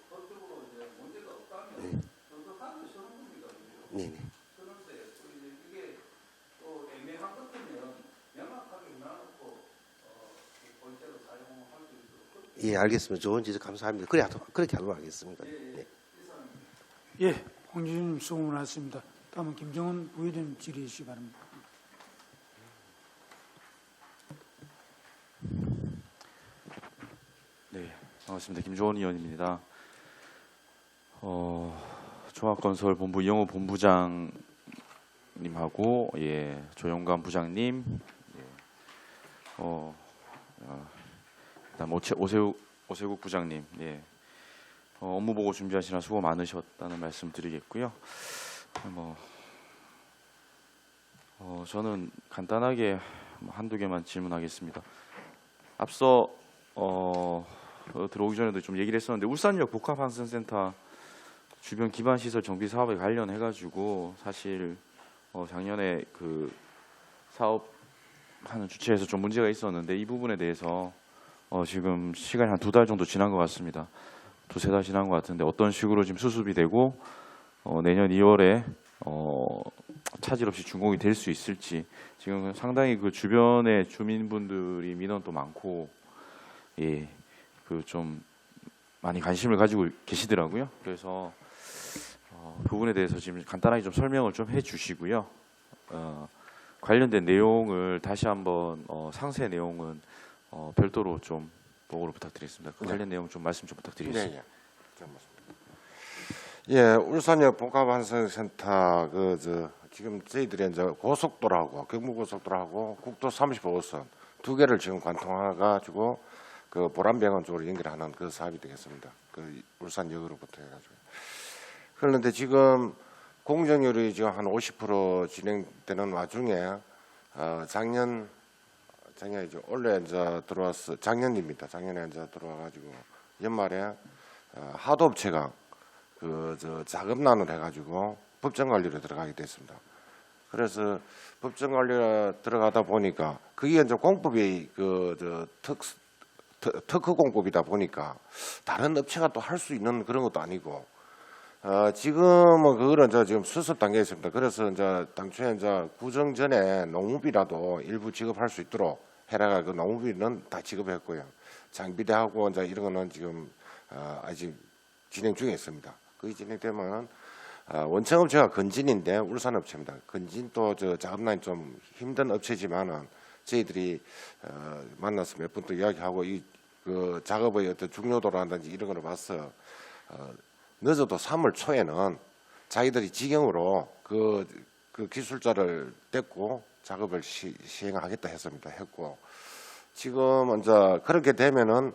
Speaker 3: 법적으로 이제 문제가 없다면 또 서는 겁니다. 그죠?
Speaker 2: 네, 네.
Speaker 3: 그런데 또 이제 이게 또 애매한 것 같으면 명확하게 나놓고 본체로 사용할 수 있도록
Speaker 2: 예, 알겠습니다. 좋은 지적 감사합니다. 그렇게 하도록 하겠습니다. 네.
Speaker 1: 예, 홍준님 수고 많았습니다. 다음은 김정은 부의장 질의해 주시기 바랍니다.
Speaker 6: 네, 반갑습니다. 김조원 의원입니다. 종합건설본부 이영호 본부장님하고 조영관 부장님, 그다음 오세국 부장님, 업무 보고 준비하시느라 수고 많으셨다는 말씀 드리겠고요. 저는 간단하게 한두 개만 질문하겠습니다. 앞서 들어오기 전에도 좀 얘기를 했었는데 울산역 복합환승센터 주변 기반시설 정비 사업에 관련해 가지고 사실 작년에 그 사업하는 주체에서 좀 문제가 있었는데 이 부분에 대해서 지금 시간이 한 2달 정도 지난 것 같습니다. 2-3달 지난 것 같은데 어떤 식으로 지금 수습이 되고 내년 2월에 차질 없이 준공이 될 수 있을지 지금 상당히 그 주변의 주민분들이 민원도 많고 그 좀 많이 관심을 가지고 계시더라고요. 그래서 그 부분에 대해서 지금 간단하게 좀 설명을 좀 해주시고요. 관련된 내용을 다시 한번 상세 내용은 별도로 좀 보고를 부탁드리겠습니다. 그 관련 내용 좀 말씀 좀 부탁드리겠습니다.
Speaker 5: 예, 울산역 복합환승센터 지금 저희들이 이제 고속도로하고 경부고속도로하고 국도 35호선 두 개를 지금 관통해가지고 그 보람병원 쪽으로 연결하는 그 사업이 되겠습니다. 그 울산역으로부터 해가지고. 그런데 지금 공정률이 지금 한 50% 진행되는 와중에 작년에 이제 올해 이제 들어왔어 작년입니다. 작년에 이제 들어와가지고 연말에 하도업체가 자금난을 해가지고 법정관리로 들어가게 됐습니다. 그래서 법정관리가 들어가다 보니까 그게 이제 공법이 특허 공법이다 보니까 다른 업체가 또 할 수 있는 그런 것도 아니고 지금은 그거는 이제 지금 수습 단계에 있습니다. 그래서 이제 당초에 이제 구정 전에 농무비라도 일부 지급할 수 있도록 해라가 그 농무비는 다 지급했고요. 장비대하고 이제 이런 거는 지금 아직 진행 중에 있습니다. 그게 진행되면 원청업체가 건진인데 울산업체입니다. 건진도 자금난이 좀 힘든 업체지만은 저희들이 만나서 몇 번 또 이야기하고 그 작업의 어떤 중요도라든지 이런 거를 봐서 늦어도 3월 초에는 자기들이 직영으로 그 기술자를 뗐고 작업을 시행하겠다 했고 지금 이제 그렇게 되면은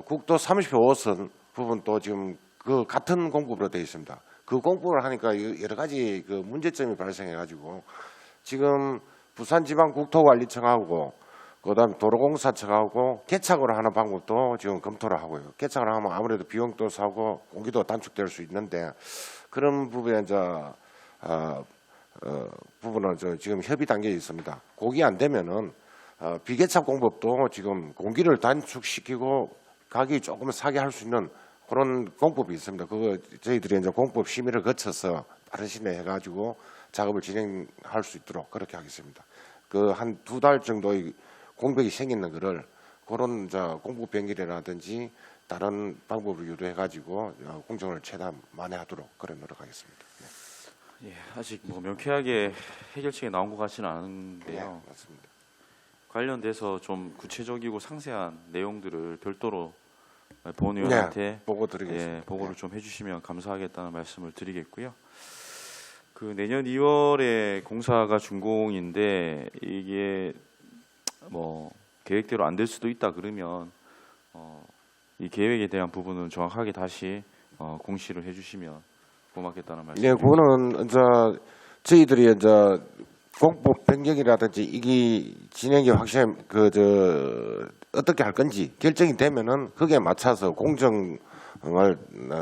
Speaker 5: 국도 35호선 부분도 지금 그 같은 공법으로 되어 있습니다. 그 공법을 하니까 여러 가지 그 문제점이 발생해 가지고 지금 부산지방국토관리청하고 그다음에 도로공사청하고 개착으로 하는 방법도 지금 검토를 하고요. 개착을 하면 아무래도 비용도 싸고 공기도 단축될 수 있는데 그런 부분에 이제 부분은 지금 협의 단계에 있습니다. 그게 안 되면은 비개착 공법도 지금 공기를 단축시키고 가격이 조금 싸게 할 수 있는 그런 공법이 있습니다. 그거 저희들이 이제 공법 심의를 거쳐서 빠른 시일에 해가지고 작업을 진행할 수 있도록 그렇게 하겠습니다. 그 한 2달 정도의 공백이 생기는 거를 그런 공급 변경이라든지 다른 방법을 유도해가지고 공정을 최대한 만회하도록 그런 노력하겠습니다. 네.
Speaker 6: 예, 아직 뭐 명쾌하게 해결책이 나온 것 같지는 않은데요.
Speaker 5: 네, 맞습니다.
Speaker 6: 관련돼서 좀 구체적이고 상세한 내용들을 별도로 본의원한테
Speaker 5: 보고 드리겠습니다.
Speaker 6: 예, 보고를 좀 해주시면 감사하겠다는 말씀을 드리겠고요. 그 내년 2월에 공사가 준공인데 이게 뭐 계획대로 안 될 수도 있다 그러면 이 계획에 대한 부분은 정확하게 다시 공시를 해주시면 고맙겠다는 말씀.
Speaker 5: 네, 그거는 이제 저희들이 이제 공법 변경이라든지 이게 진행이 확실히 어떻게 할 건지 결정이 되면은 거기에 맞춰서 공정을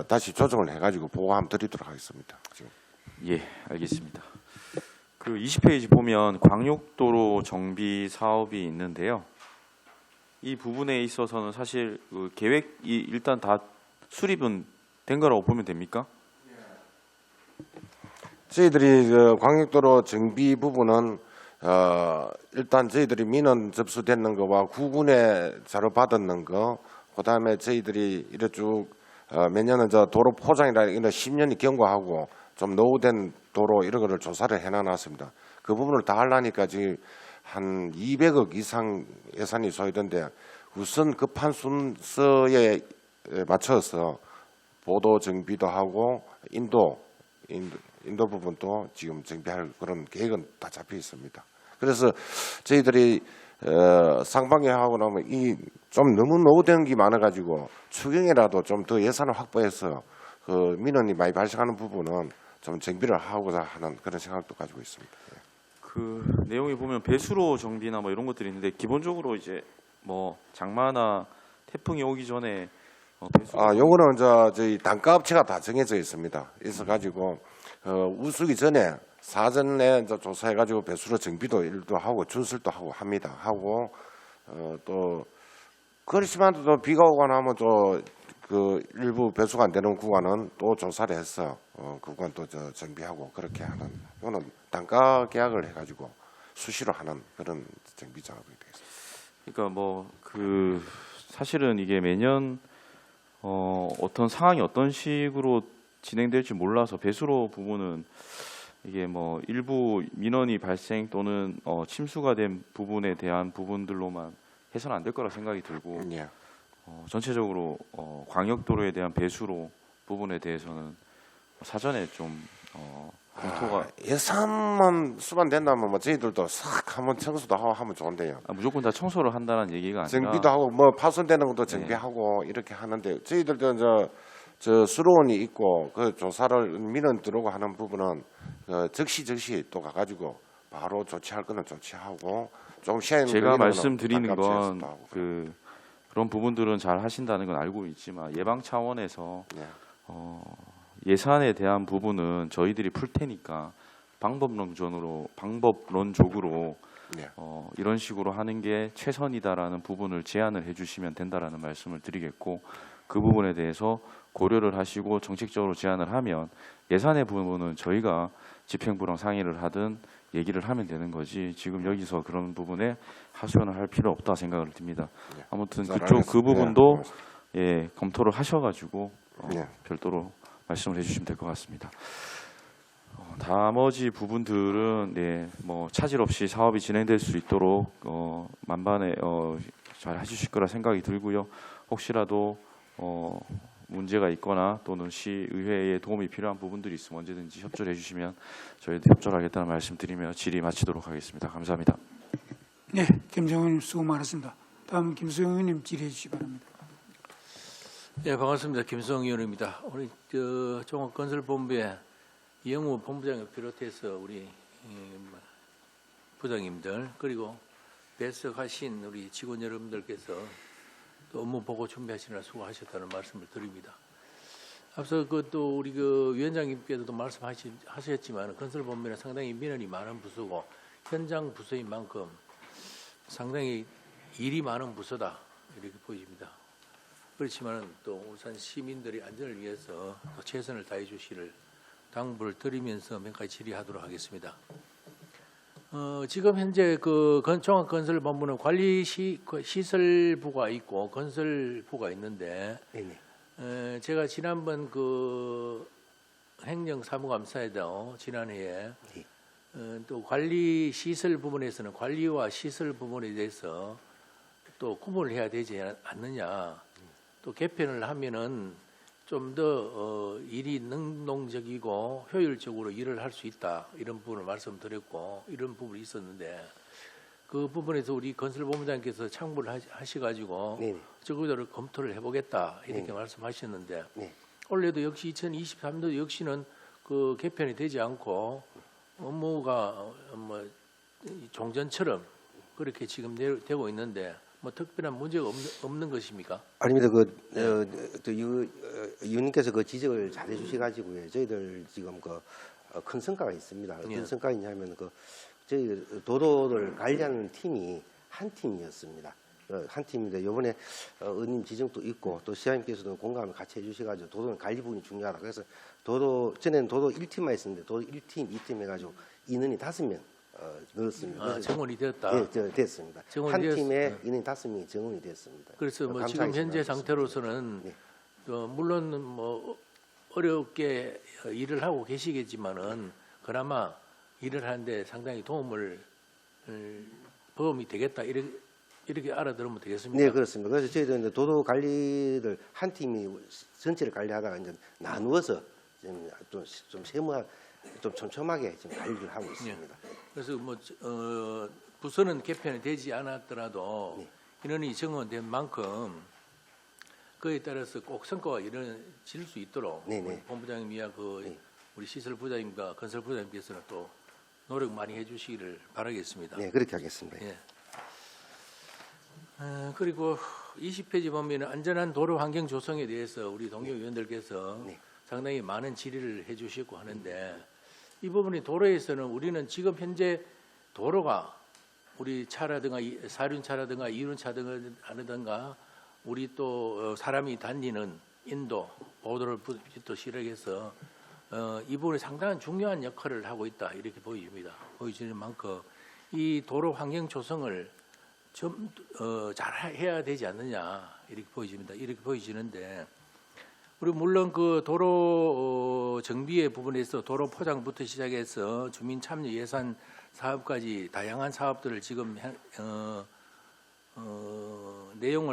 Speaker 5: 다시 조정을 해가지고 보고 한번 드리도록 하겠습니다. 지금.
Speaker 6: 예, 알겠습니다. 그 20페이지 보면 광역도로 정비 사업이 있는데요. 이 부분에 있어서는 사실 그 계획이 일단 다 수립은 된 거라고 보면 됩니까?
Speaker 5: 저희들이 그 광역도로 정비 부분은 일단 저희들이 민원 접수됐는 거와 구군에 자료 받았는 거, 그다음에 저희들이 이래 쭉 몇 년은 도로 포장이라 이런 10년이 경과하고 좀 노후된 도로 이런 거를 조사를 해놔놨습니다. 그 부분을 다 하려니까 지금 한 200억 이상 예산이 소요된데 우선 급한 순서에 맞춰서 보도 정비도 하고 인도 부분도 지금 정비할 그런 계획은 다 잡혀 있습니다. 그래서 저희들이 상반기 하고 나면 이 좀 너무 노후된 게 많아가지고 추경이라도 좀 더 예산을 확보해서 그 민원이 많이 발생하는 부분은 좀 정비를 하고자 하는 그런 생각도 가지고 있습니다.
Speaker 6: 그 내용에 보면 배수로 정비나 뭐 이런 것들이 있는데 기본적으로 이제 뭐 장마나 태풍이 오기 전에 배수로
Speaker 5: 요거는 저희 단가 업체가 다 정해져 있습니다. 있어 가지고 우수기 전에 사전에 이제 조사해 가지고 배수로 정비도 일도 하고 준설도 하고 합니다. 하고 또 그렇지만 또 비가 오거나 하면 또 그 일부 배수가 안 되는 구간은 또 조사를 해서 그 구간 또 정비하고 그렇게 하는 이거는 단가 계약을 해가지고 수시로 하는 그런 정비 작업이 되겠습니다.
Speaker 6: 그러니까 뭐 그 사실은 이게 매년 어떤 상황이 어떤 식으로 진행될지 몰라서 배수로 부분은 이게 뭐 일부 민원이 발생 또는 침수가 된 부분에 대한 부분들로만 해서는 안 될 거라 생각이 들고
Speaker 5: 예.
Speaker 6: 전체적으로 광역도로에 대한 배수로 부분에 대해서는 사전에 좀 검토가
Speaker 5: 예산만 수반된다면 뭐 저희들도 싹 한번 청소도 하고 하면 좋은데요.
Speaker 6: 무조건 다 청소를 한다는 얘기가 아니라
Speaker 5: 정비도 하고 뭐 파손되는 것도 정비하고 이렇게 하는데 저희들도 저 수로원이 있고 그 조사를 민원 들어오고 하는 부분은 즉시 또 가가지고 바로 조치할 거는 조치하고 좀 시간
Speaker 6: 제가 말씀드리는 건
Speaker 5: 그
Speaker 6: 그런 부분들은 잘 하신다는 건 알고 있지만 예방 차원에서
Speaker 5: 예.
Speaker 6: 예산에 대한 부분은 저희들이 풀 테니까 방법론적으로
Speaker 5: 예.
Speaker 6: 이런 식으로 하는 게 최선이다라는 부분을 제안을 해주시면 된다라는 말씀을 드리겠고 그 부분에 대해서 고려를 하시고 정책적으로 제안을 하면 예산의 부분은 저희가 집행부랑 상의를 하든 얘기를 하면 되는 거지 지금 여기서 그런 부분에 하소연을 할 필요 없다 생각을 듭니다.
Speaker 5: 예.
Speaker 6: 아무튼
Speaker 5: 잘
Speaker 6: 그쪽 그
Speaker 5: 알겠습니다.
Speaker 6: 부분도
Speaker 5: 예,
Speaker 6: 예, 검토를 하셔가지고
Speaker 5: 예.
Speaker 6: 별도로 말씀을 해주시면 될 것 같습니다. 나머지 부분들은 뭐 차질 없이 사업이 진행될 수 있도록 만반에 잘 해주실 거라 생각이 들고요. 혹시라도 문제가 있거나 또는 시의회에 도움이 필요한 부분들이 있으면 언제든지 협조를 해주시면 저희도 협조하겠다는 말씀드리며 질의 마치도록 하겠습니다. 감사합니다.
Speaker 1: 네, 김정은 의원님 수고 많으셨습니다. 다음 김수영 의원님 질의해 주시기 바랍니다.
Speaker 7: 네, 반갑습니다. 김수영 의원입니다. 우리 종합건설본부의 이영우 본부장을 비롯해서 우리 부장님들 그리고 배석하신 우리 직원 여러분들께서 또 업무 보고 준비하시느라 수고하셨다는 말씀을 드립니다. 앞서 또 우리 위원장님께서도 말씀하셨지만 건설본부는 상당히 민원이 많은 부서고 현장 부서인 만큼 상당히 일이 많은 부서다 이렇게 보입니다. 그렇지만 또 울산 시민들의 안전을 위해서 또 최선을 다해 주시를 당부를 드리면서 몇 가지 질의하도록 하겠습니다. 지금 현재 그 종합건설본부는 시설부가 있고 건설부가 있는데
Speaker 2: 네네.
Speaker 7: 제가 지난번 그 행정사무감사에도 지난해에
Speaker 2: 네.
Speaker 7: 또 관리 시설 부분에서는 관리와 시설 부분에 대해서 또 구분을 해야 되지 않느냐. 또 개편을 하면은 좀 더 일이 능동적이고 효율적으로 일을 할 수 있다 이런 부분을 말씀드렸고 이런 부분이 있었는데 그 부분에서 우리 건설본부장께서 참고를 하셔가지고
Speaker 2: 네네.
Speaker 7: 적극적으로 검토를 해보겠다 이렇게
Speaker 2: 네네.
Speaker 7: 말씀하셨는데
Speaker 2: 네.
Speaker 7: 올해도 역시 2023년도 역시는 그 개편이 되지 않고 업무가 뭐 종전처럼 그렇게 지금 되고 있는데 뭐 특별한 문제가 없는 것입니까?
Speaker 2: 아닙니다. 또 의원님께서 그 지적을 잘 해주셔가지고요. 저희들 지금 큰 성과가 있습니다. 어떤
Speaker 7: 예.
Speaker 2: 성과이냐면 저희 도로를 관리하는 팀이 한 팀이었습니다. 한 팀인데 이번에 의원님 지적도 있고 또 시장님께서도 공감을 같이 해주셔가지고 도로는 관리 부분이 중요하다. 그래서 전에는 도로 1팀만 있었는데 도로 1팀, 2팀 해가지고 인원이 5명 넣었습니다.
Speaker 7: 정원이 되었다.
Speaker 2: 예, 됐습니다.
Speaker 7: 정원이
Speaker 2: 한
Speaker 7: 되었-
Speaker 2: 팀에 인원이 5명이 정원이 됐습니다.
Speaker 7: 그래서 뭐 지금
Speaker 2: 감사히
Speaker 7: 현재
Speaker 2: 생각하겠습니다.
Speaker 7: 상태로서는
Speaker 2: 네.
Speaker 7: 물론 뭐 어렵게 일을 하고 계시겠지만은 그나마 일을 하는데 상당히 도움이 되겠다 이렇게 알아들으면 되겠습니까?
Speaker 2: 네, 그렇습니다. 그래서 저희들은 이제 도로 관리를 한 팀이 전체를 관리하다가 이제 나누어서 좀 세무화, 좀 촘촘하게 지금 관리를 하고 있습니다.
Speaker 7: 그래서 뭐 부서는 개편이 되지 않았더라도
Speaker 2: 네.
Speaker 7: 인원이 정원된 만큼 그에 따라서 꼭 성과가 이뤄질 수 있도록
Speaker 2: 네네.
Speaker 7: 우리 본부장님이야
Speaker 2: 네.
Speaker 7: 우리 시설부장님과 건설부장님께서는 또 노력 많이 해주시기를 바라겠습니다.
Speaker 2: 네, 그렇게 하겠습니다.
Speaker 7: 예. 그리고 20페이지 보면 안전한 도로 환경 조성에 대해서 우리 동료 의원들께서
Speaker 2: 네.
Speaker 7: 상당히 많은 질의를 해주시고 하는데 이 부분이 도로에서는 우리는 지금 현재 도로가 우리 차라든가 사륜차라든가 이륜차라든가 우리 또 사람이 다니는 인도 보도를 시작해서 이 부분이 상당한 중요한 역할을 하고 있다 이렇게 보여지는 만큼 이 도로 환경 조성을 좀 잘 해야 되지 않느냐 이렇게 보여집니다. 이렇게 보여지는데 우리 물론 그 도로 정비의 부분에서 도로 포장부터 시작해서 주민 참여 예산 사업까지 다양한 사업들을 지금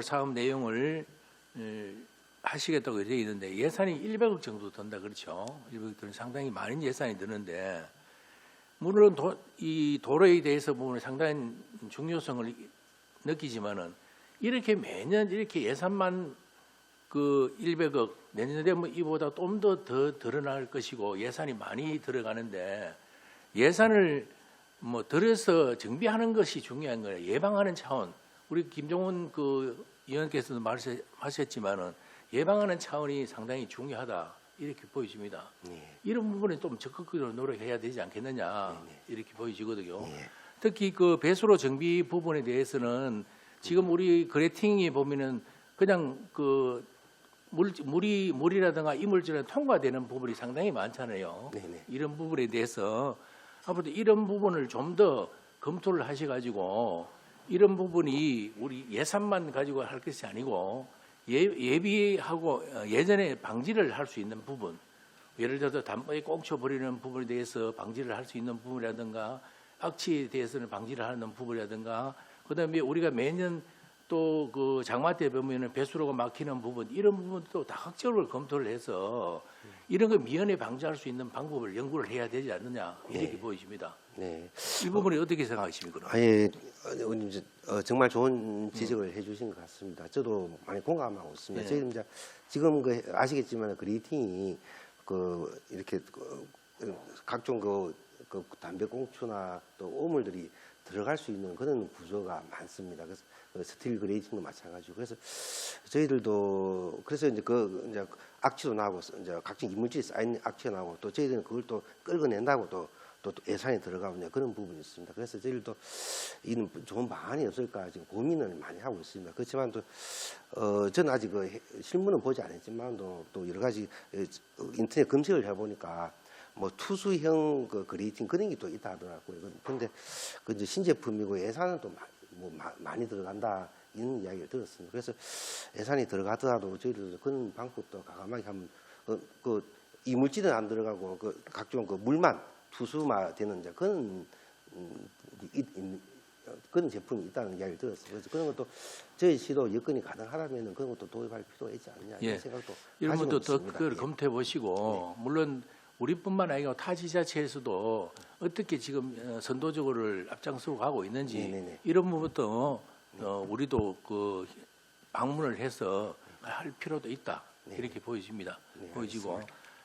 Speaker 7: 사업 내용을 하시겠다고 되어 있는데 예산이 100억 정도 든다 그렇죠. 100억 든 상당히 많은 예산이 드는데 물론 이 도로에 대해서 보면 상당한 중요성을 느끼지만은 이렇게 매년 이렇게 예산만 그 100억 내년 되면 이보다 좀 더 드러날 것이고 예산이 많이 들어가는데 예산을 뭐 들여서 정비하는 것이 중요한 거예요. 예방하는 차원 우리 김종훈 그 의원께서도 말씀하셨지만은 예방하는 차원이 상당히 중요하다 이렇게 보여집니다.
Speaker 2: 네.
Speaker 7: 이런 부분에 좀 적극적으로 노력해야 되지 않겠느냐 이렇게 보여지거든요.
Speaker 2: 네.
Speaker 7: 특히 그 배수로 정비 부분에 대해서는 지금 우리 그레팅에 보면은 그냥 그 물이라든가 이물질이 통과되는 부분이 상당히 많잖아요.
Speaker 2: 네네.
Speaker 7: 이런 부분에 대해서 앞으로 이런 부분을 좀 더 검토를 하셔가지고 이런 부분이 우리 예산만 가지고 할 것이 아니고 예비하고 예전에 방지를 할 수 있는 부분, 예를 들어서 담보에 꽁쳐 버리는 부분에 대해서 방지를 할 수 있는 부분이라든가 악취에 대해서는 방지를 하는 부분이라든가 그다음에 우리가 매년 또 그 장마 때 보면은 배수로가 막히는 부분 이런 부분도 다각적으로 검토를 해서 이런 거 미연에 방지할 수 있는 방법을 연구를 해야 되지 않느냐 이렇게
Speaker 2: 네.
Speaker 7: 보여집니다.
Speaker 2: 네.
Speaker 7: 이 부분이 어떻게 생각하십니까? 그럼?
Speaker 2: 아예 의원님 정말 좋은 지적을 해주신 것 같습니다. 저도 많이 공감하고 있습니다.
Speaker 7: 네.
Speaker 2: 저희 이제 지금 아시겠지만 그 리팅이 이렇게 각종 담배꽁초나 또 오물들이 들어갈 수 있는 그런 구조가 많습니다. 그래서 스틸 그레이팅도 마찬가지고 그래서 저희들도 그래서 이제 악취도 나고 이제 각종 이물질이 쌓인 악취가 나고 또 저희들은 그걸 또 끌어낸다고 또 또 예산이 들어가고 이제 그런 부분이 있습니다. 그래서 저희들도 이는 좋은 방안이 없을까 지금 고민을 많이 하고 있습니다. 그렇지만 또 저는 아직 실무는 보지 않았지만도 또 여러 가지 인터넷 검색을 해보니까 뭐 투수형 그레이팅 그런 게 또 있다 하더라고요. 그런데 그 이제 신제품이고 예산은 또 많이 들어간다 이런 이야기를 들었습니다. 그래서 예산이 들어가더라도 저희들 그런 방법도 과감하게 한번 그 이물질은 안 들어가고 그 각종 그 물만 투수마 되는 이제 그런 그런 제품이 있다는 이야기를 들었어요. 그래서 그런 것도 저희 시도 여건이 가능하다면 그런 것도 도입할 필요가 있지 않냐 이런 생각도
Speaker 7: 이런
Speaker 2: 가지고
Speaker 7: 것도 더
Speaker 2: 있습니다.
Speaker 7: 그걸
Speaker 2: 예.
Speaker 7: 검토해 보시고 물론 우리뿐만 아니라 타 지자체에서도 어떻게 지금 선도적으로 앞장서고 가고 있는지
Speaker 2: 네네네.
Speaker 7: 이런 부분도 우리도 그 방문을 해서 할 필요도 있다 이렇게 보여집니다.
Speaker 2: 네,
Speaker 7: 보여지고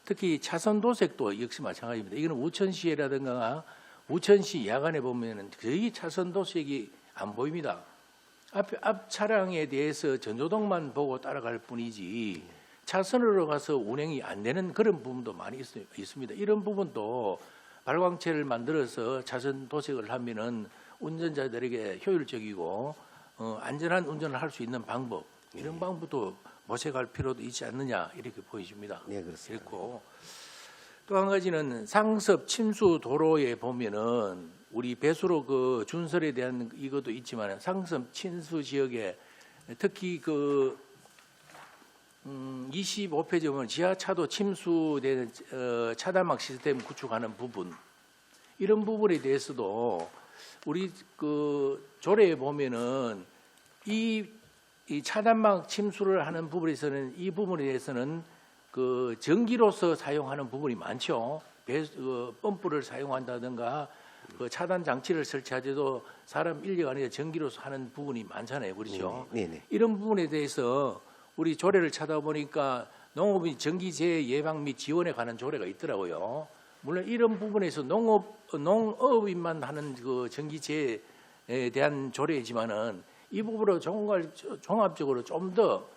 Speaker 7: 특히 차선 도색도 역시 마찬가지입니다. 이거는 우천시라든가 우천시 야간에 보면은 거의 차선 도색이 안 보입니다. 앞 차량에 대해서 전조등만 보고 따라갈 뿐이지 차선으로 가서 운행이 안 되는 그런 부분도 많이 있습니다. 이런 부분도 발광체를 만들어서 차선 도색을 하면은 운전자들에게 효율적이고 안전한 운전을 할 수 있는 방법 이런 방법도 모색할 필요도 있지 않느냐 이렇게 보여집니다.
Speaker 2: 네, 그렇습니다.
Speaker 7: 그렇고 또 한 가지는 상습 침수 도로에 보면은 우리 배수로 그 준설에 대한 이것도 있지만 상습 침수 지역에 특히 그 25페이지 보면 지하차도 침수된 차단막 시스템 구축하는 부분 이런 부분에 대해서도 우리 그 조례에 보면은 이 차단막 침수를 하는 부분에서는 이 부분에 대해서는 그 전기로서 사용하는 부분이 많죠. 펌프를 사용한다든가 그 차단 장치를 설치하지도 사람 인력 안에 전기로서 하는 부분이 많잖아요, 그렇죠?
Speaker 2: 네네.
Speaker 7: 이런 부분에 대해서 우리 조례를 찾아보니까 농업인 전기재해 예방 및 지원에 관한 조례가 있더라고요. 물론 이런 부분에서 농업인만 하는 그 전기재해에 대한 조례이지만은 이 부분으로 종합적으로 좀 더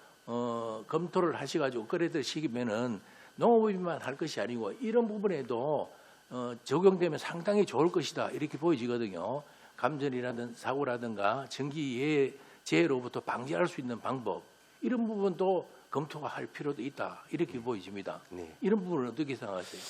Speaker 7: 검토를 하셔가지고 그래드시기면은 농업인만 할 것이 아니고 이런 부분에도 적용되면 상당히 좋을 것이다 이렇게 보여지거든요. 감전이라든 사고라든가 전기재해로부터 방지할 수 있는 방법 이런 부분도 검토가 할 필요도 있다 이렇게 보여집니다.
Speaker 2: 네.
Speaker 7: 이런 부분은 어떻게 생각하세요?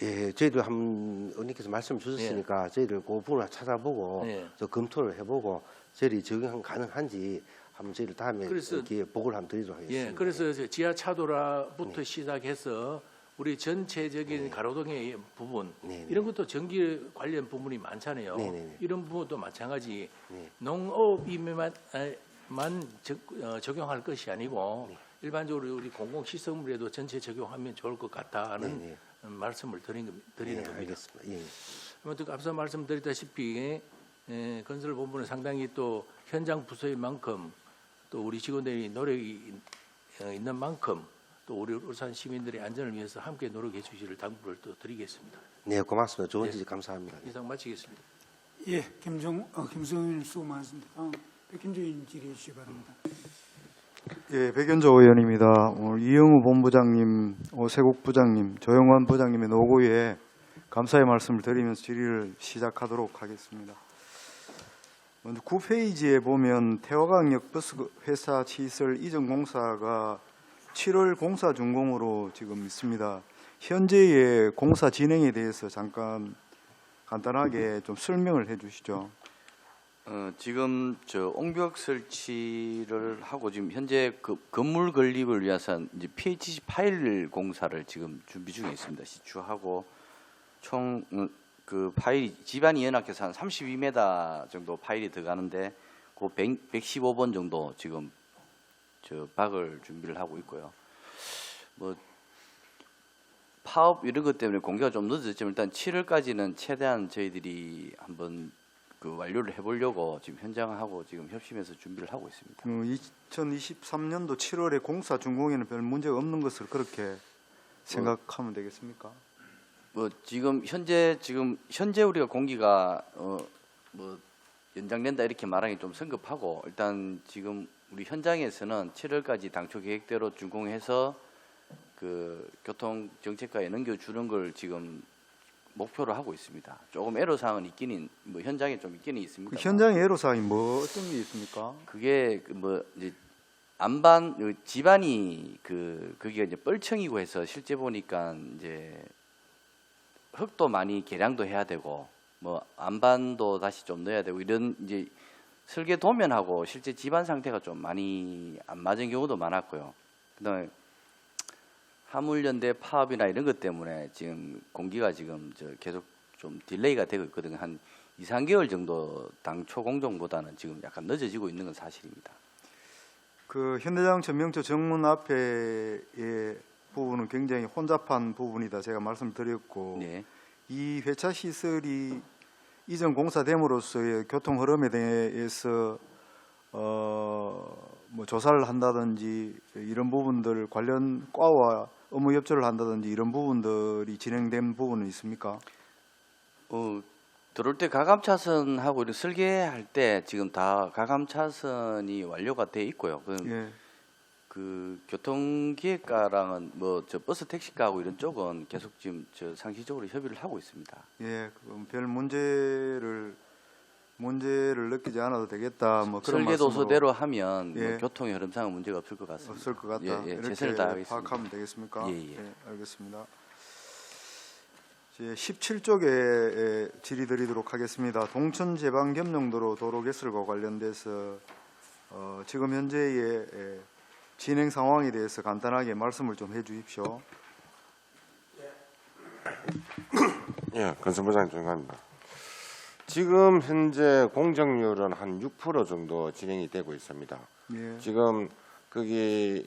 Speaker 2: 예, 저희도 한 의원님께서 말씀 주셨으니까 저희들 그 부분을 찾아보고
Speaker 7: 네.
Speaker 2: 또 검토를 해보고 저희들이 적용 가능한지 한번 저희들 다음에
Speaker 7: 그래서-
Speaker 2: 이렇게 보고를 한번 드리도록 하겠습니다.
Speaker 7: 예, 그래서 지하 차도라부터 시작해서 우리 전체적인 가로등의 부분
Speaker 2: 네, 네.
Speaker 7: 이런 것도 전기 관련 부분이 많잖아요.
Speaker 2: 네, 네, 네.
Speaker 7: 이런 부분도 마찬가지
Speaker 2: 네.
Speaker 7: 농업이만 적용할 것이 아니고
Speaker 2: 네.
Speaker 7: 일반적으로 우리 공공시설물에도 전체 적용하면 좋을 것 같다는
Speaker 2: 네,
Speaker 7: 말씀을 드리는
Speaker 2: 네,
Speaker 7: 겁니다.
Speaker 2: 알겠습니다. 예.
Speaker 7: 아무튼 앞서 말씀드렸다시피 건설본부는 상당히 또 현장 부서인 만큼 또 우리 직원들이 노력이 있는 만큼 또 우리 울산 시민들의 안전을 위해서 함께 노력해 주시를 당부를 또 드리겠습니다.
Speaker 2: 네, 고맙습니다. 좋은
Speaker 7: 네.
Speaker 2: 지적 감사합니다.
Speaker 7: 이상 마치겠습니다.
Speaker 1: 예, 김성윤 수고 많습니다. 다음 백현주 의원 질의해 주시기 바랍니다.
Speaker 8: 예, 백연조 의원입니다. 오늘 이영우 본부장님, 오세국 부장님, 조영환 부장님의 노고에 감사의 말씀을 드리면서 질의를 시작하도록 하겠습니다. 먼저 9페이지에 보면 태화강역 버스 회사 시설 이전 공사가 7월 공사 준공으로 지금 있습니다. 현재의 공사 진행에 대해서 잠깐 간단하게 좀 설명을 해주시죠.
Speaker 4: 지금 저 옹벽 설치를 하고 지금 현재 그 건물 건립을 위해서 이제 PHC 파일 공사를 지금 준비 중에 있습니다. 시추하고 총 그 파일이 집안이 연합해서 한 32m 정도 파일이 들어가는데 그 115번 정도 지금 저 박을 준비를 하고 있고요. 뭐 파업 이런 것 때문에 공개가 좀 늦었지만 일단 7월까지는 최대한 저희들이 한번 그 완료를 해보려고 지금 현장하고 지금 협심해서 준비를 하고 있습니다.
Speaker 8: 2023년도 7월에 공사 준공에는 별 문제가 없는 것을 그렇게 생각하면 되겠습니까?
Speaker 4: 뭐 지금 현재 우리가 공기가 뭐 연장된다 이렇게 말하기 좀 성급하고 일단 지금 우리 현장에서는 7월까지 당초 계획대로 준공해서 그 교통 정책과에 넘겨주는 걸 지금 목표로 하고 있습니다. 조금 애로사항은 있기는 뭐 현장에 좀 있기는
Speaker 8: 그
Speaker 4: 있습니다.
Speaker 8: 현장의 애로사항이 뭐 어떤 게 있습니까?
Speaker 4: 그게 뭐 이제 안반 집안이 거기가 이제 뻘층이고 해서 실제 보니까 이제 흙도 많이 개량도 해야 되고 뭐 안반도 다시 좀 넣어야 되고 이런 이제 설계 도면하고 실제 집안 상태가 좀 많이 안 맞은 경우도 많았고요. 그다음에 화물연대 파업이나 이런 것 때문에 지금 공기가 지금 계속 좀 딜레이가 되고 있거든요. 한 2, 3개월 정도 당초 공정보다는 지금 약간 늦어지고 있는 건 사실입니다.
Speaker 8: 그 현대자동차 명초 정문 앞에의 부분은 굉장히 혼잡한 부분이다 제가 말씀드렸고
Speaker 4: 네.
Speaker 8: 이 회차 시설이 이전 공사됨으로써의 교통 흐름에 대해서 뭐 조사를 한다든지 이런 부분들 관련 과와 업무 협조를 한다든지 이런 부분들이 진행된 부분은 있습니까?
Speaker 4: 들어올 때 가감 차선하고 이렇게 설계할 때 지금 다 가감 차선이 완료가 돼 있고요.
Speaker 8: 예.
Speaker 4: 그 교통기획과랑은 뭐 저 버스 택시과하고 이런 쪽은 계속 지금 상시적으로 협의를 하고 있습니다.
Speaker 8: 예, 그럼 별 문제를 느끼지 않아도 되겠다. 뭐 그런
Speaker 4: 설계
Speaker 8: 말씀으로
Speaker 4: 도서대로 하면
Speaker 8: 예.
Speaker 4: 뭐 교통의 흐름상은 문제가 없을 것 같습니다.
Speaker 8: 없을 것 같다.
Speaker 4: 예,
Speaker 8: 이렇게
Speaker 4: 최선을 다하겠습니다.
Speaker 8: 파악하면 되겠습니까?
Speaker 4: 예.
Speaker 8: 알겠습니다. 제 17쪽에 질의드리도록 하겠습니다. 동천 제방 겸용도로 도로 개설과 관련돼서 지금 현재의 진행 상황에 대해서 간단하게 말씀을 좀 해주십시오.
Speaker 5: 예, 건설부장님 존경합니다. 지금 현재 공정률은 한 6% 정도 진행이 되고 있습니다.
Speaker 8: 예.
Speaker 5: 지금 거기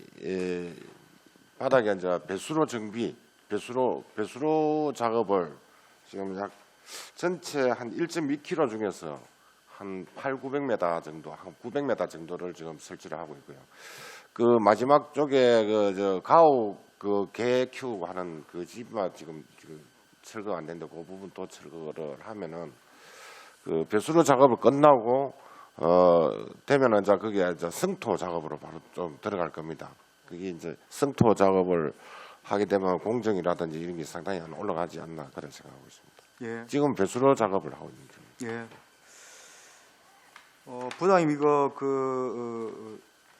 Speaker 5: 바닥에 이제 배수로 정비, 배수로 작업을 지금 약 전체 한 1.2km 중에서 한 800-900m 정도, 한 900m 정도를 지금 설치를 하고 있고요. 그 마지막 쪽에 그 가옥 개 키우고 하는 그 집만 지금 철거가 안 되는데 그 부분 또 철거를 하면은 그 배수로 작업을 끝나고 되면은 이제 거기에 이제 성토 작업으로 바로 좀 들어갈 겁니다. 그게 이제 성토 작업을 하게 되면 공정이라든지 이런 게 상당히 올라가지 않나 그런 생각하고 있습니다.
Speaker 8: 예.
Speaker 5: 지금 배수로 작업을 하고 있는 중입니다.
Speaker 8: 예. 부장님 이거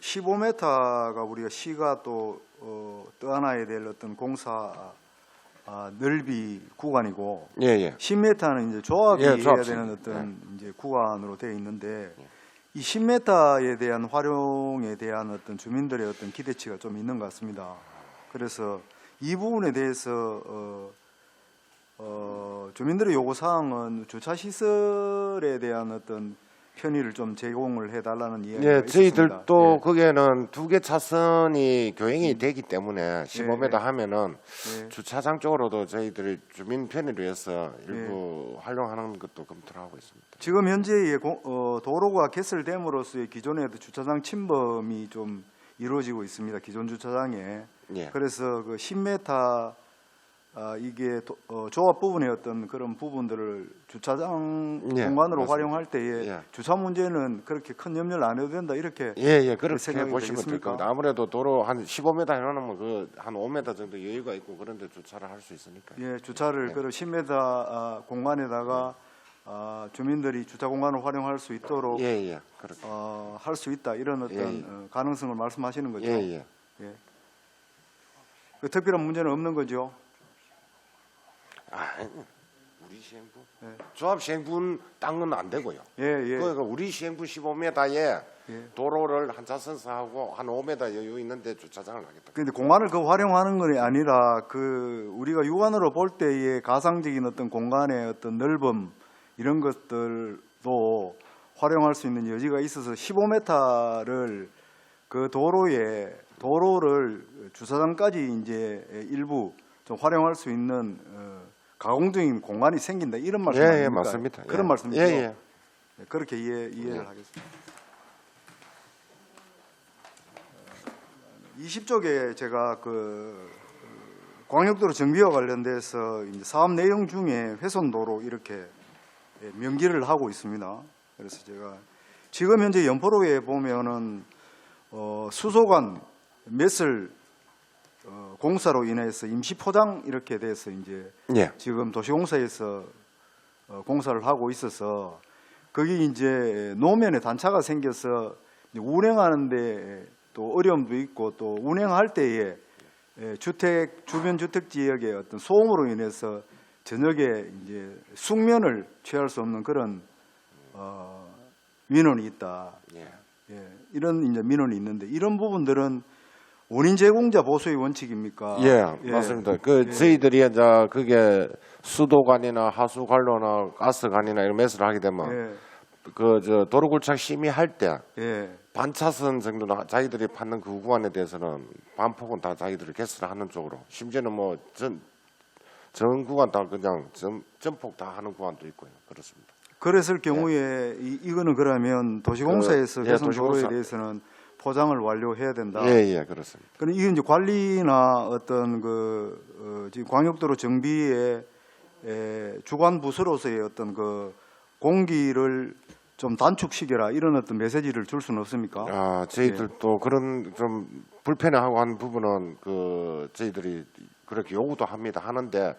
Speaker 8: 15m가 우리가 시가 또 떠안아야 될 어떤 공사 넓이 구간이고
Speaker 5: 예.
Speaker 8: 10m는 이제 조합이
Speaker 5: 예,
Speaker 8: 해야
Speaker 5: 조합식.
Speaker 8: 되는 어떤 이제 구간으로 되어 있는데 이 10m에 대한 활용에 대한 어떤 주민들의 어떤 기대치가 좀 있는 것 같습니다. 그래서 이 부분에 대해서 주민들의 요구 사항은 주차 시설에 대한 어떤 편의를 좀 제공을 해달라는 이야기가
Speaker 5: 예,
Speaker 8: 있었습니다.
Speaker 5: 저희들도
Speaker 8: 예.
Speaker 5: 거기에는 2개 차선이 교행이 되기 때문에 15m
Speaker 8: 예.
Speaker 5: 하면은
Speaker 8: 예.
Speaker 5: 주차장 쪽으로도 저희들이 주민 편의를 위해서 일부 활용하는 것도 검토를 하고 있습니다.
Speaker 8: 지금 현재의 도로가 개설됨으로써의 기존의 주차장 침범이 좀 이루어지고 있습니다. 기존 주차장에.
Speaker 5: 예.
Speaker 8: 그래서 그 10m 이게 조합 부분의 어떤 그런 부분들을 주차장
Speaker 5: 예,
Speaker 8: 공간으로
Speaker 5: 맞습니다.
Speaker 8: 활용할 때에
Speaker 5: 예.
Speaker 8: 주차 문제는 그렇게 큰 염려를 안 해도 된다 이렇게
Speaker 5: 예, 그렇게
Speaker 8: 생각이
Speaker 5: 보시면 될
Speaker 8: 되겠습니까?
Speaker 5: 겁니다. 아무래도 도로 한 15m 해놓으면 그 한 5m 정도 여유가 있고 그런데 주차를 할 수 있으니까.
Speaker 8: 예, 주차를
Speaker 5: 예.
Speaker 8: 그 10m 공간에다가 주민들이 주차 공간을 활용할 수 있도록
Speaker 5: 예, 그렇게.
Speaker 8: 할 수 있다 이런 어떤
Speaker 5: 예.
Speaker 8: 가능성을 말씀하시는 거죠.
Speaker 5: 예.
Speaker 8: 그 특별한 문제는 없는 거죠.
Speaker 5: 우리 시행부?
Speaker 8: 예.
Speaker 5: 조합 시행분 땅은 안 되고요.
Speaker 8: 예.
Speaker 5: 그러니까 우리 시행부 15m에
Speaker 8: 예.
Speaker 5: 도로를 한 차선하고 한 5m 여유 있는데 주차장을 하겠다.
Speaker 8: 근데 공간을 그 활용하는 것이 아니라 그 우리가 육안으로 볼 때의 가상적인 어떤 공간의 어떤 넓음 이런 것들도 활용할 수 있는 여지가 있어서 15m를 그 도로를 주차장까지 이제 일부 좀 활용할 수 있는 가공적인 공간이 생긴다 이런 말씀 아닙니까?
Speaker 5: 예, 맞습니다.
Speaker 8: 그런
Speaker 5: 예.
Speaker 8: 말씀이죠.
Speaker 5: 예.
Speaker 8: 네, 그렇게 이해를 하겠습니다. 20쪽에 제가 그 광역도로 정비와 관련돼서 이제 사업 내용 중에 훼손도로 이렇게 명기를 하고 있습니다. 그래서 제가 지금 현재 연포로에 보면은 수소관 몇을 공사로 인해서 임시 포장 이렇게 돼서 이제
Speaker 5: 예.
Speaker 8: 지금 도시공사에서 공사를 하고 있어서 거기 이제 노면에 단차가 생겨서 이제 운행하는데 또 어려움도 있고 또 운행할 때에 주택 주변 주택 지역의 어떤 소음으로 인해서 저녁에 이제 숙면을 취할 수 없는 그런 민원이 있다.
Speaker 5: 예.
Speaker 8: 이런 이제 민원이 있는데 이런 부분들은 원인 제공자 보수의 원칙입니까?
Speaker 5: 예, 맞습니다. 저희들이 이제 그게 수도관이나 하수관로나 가스관이나 이런 매수를 하게 되면 도로굴착 심의할 때 반차선 정도는 자기들이 받는 그 구간에 대해서는 반폭은 다 자기들이 개설을 하는 쪽으로, 심지어는 뭐 전 구간 다 그냥 전폭 다 하는 구간도 있고요. 그렇습니다.
Speaker 8: 그랬을 경우에 이거는 그러면 도시공사에서 개선 도로에 대해서는 포장을 완료해야 된다.
Speaker 5: 예, 그렇습니다.
Speaker 8: 그럼 이게 이제 관리나 어떤 지금 광역도로 정비의 주관 부서로서의 어떤 그 공기를 좀 단축시켜라 이런 어떤 메시지를 줄 수는 없습니까?
Speaker 5: 저희들도 그런 좀 불편해하고 한 부분은 저희들이 그렇게 요구도 하는데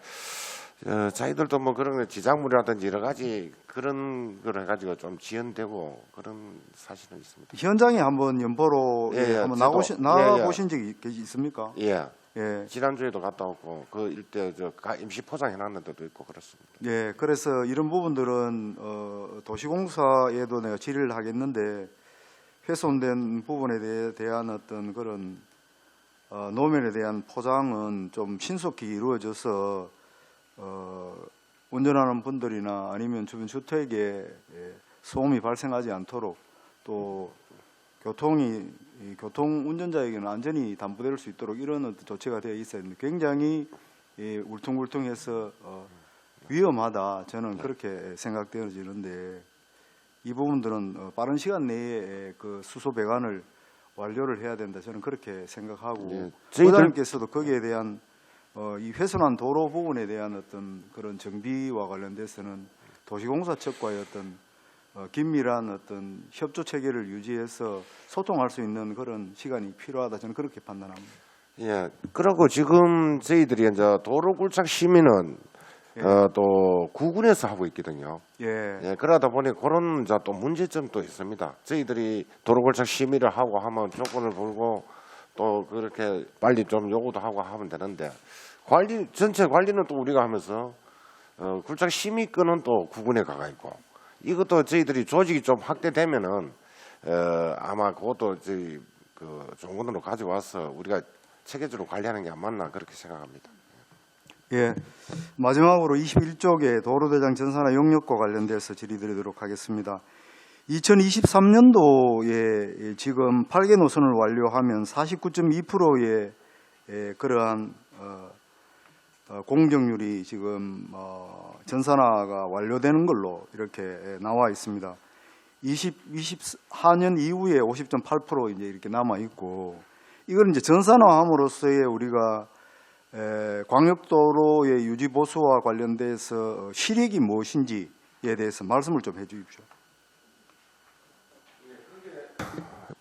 Speaker 5: 저희들도 뭐 그런 지작물이라든지 여러 가지 그런 걸 해가지고 좀 지연되고 그런 사실은 있습니다.
Speaker 8: 현장에 한번 연보로 한번 나가보신 적이 있습니까?
Speaker 5: 예.
Speaker 8: 예.
Speaker 5: 지난주에도 갔다 왔고 그 일대 임시 포장해놨는 데도 있고 그렇습니다.
Speaker 8: 예, 그래서 이런 부분들은 도시공사에도 내가 질의를 하겠는데 훼손된 부분에 대한 어떤 그런 노면에 대한 포장은 좀 신속히 이루어져서 운전하는 분들이나 아니면 주변 주택에 소음이 발생하지 않도록 또 교통 운전자에게는 안전이 담보될 수 있도록 이런 어떤 조치가 되어 있어야 되는데 굉장히 울퉁불퉁해서 위험하다 저는 그렇게 생각되어지는데 이 부분들은 빠른 시간 내에 그 수소 배관을 완료를 해야 된다 저는 그렇게 생각하고 부장님께서도 거기에 대한 이 훼손한 도로 부분에 대한 어떤 그런 정비와 관련돼서는 도시공사 측과의 어떤 긴밀한 어떤 협조 체계를 유지해서 소통할 수 있는 그런 시간이 필요하다 저는 그렇게 판단합니다.
Speaker 5: 예. 그리고 지금 저희들이 이제 도로굴착 심의는 또 구군에서 하고 있거든요.
Speaker 8: 예.
Speaker 5: 그러다 보니 그런 이제 또 문제점도 있습니다. 저희들이 도로굴착 심의를 하고 하면 조건을 걸고 또 그렇게 빨리 좀 요구도 하고 하면 되는데 전체 관리는 또 우리가 하면서 굴착 심의권은 또 구군에 가가 있고 이것도 저희들이 조직이 좀 확대되면은 아마 그것도 저희 정권으로 가져와서 우리가 체계적으로 관리하는 게 안 맞나 그렇게 생각합니다.
Speaker 8: 예. 마지막으로 21쪽의 도로대장 전산화 용역과 관련돼서 질의드리도록 하겠습니다. 2023년도에 지금 8개 노선을 완료하면 49.2%의 그러한 공정률이 지금 전산화가 완료되는 걸로 이렇게 나와 있습니다. 24년 이후에 50.8% 이제 이렇게 남아 있고 이걸 이제 전산화함으로써의 우리가 광역도로의 유지 보수와 관련돼서 실익이 무엇인지에 대해서 말씀을 좀 해주십시오.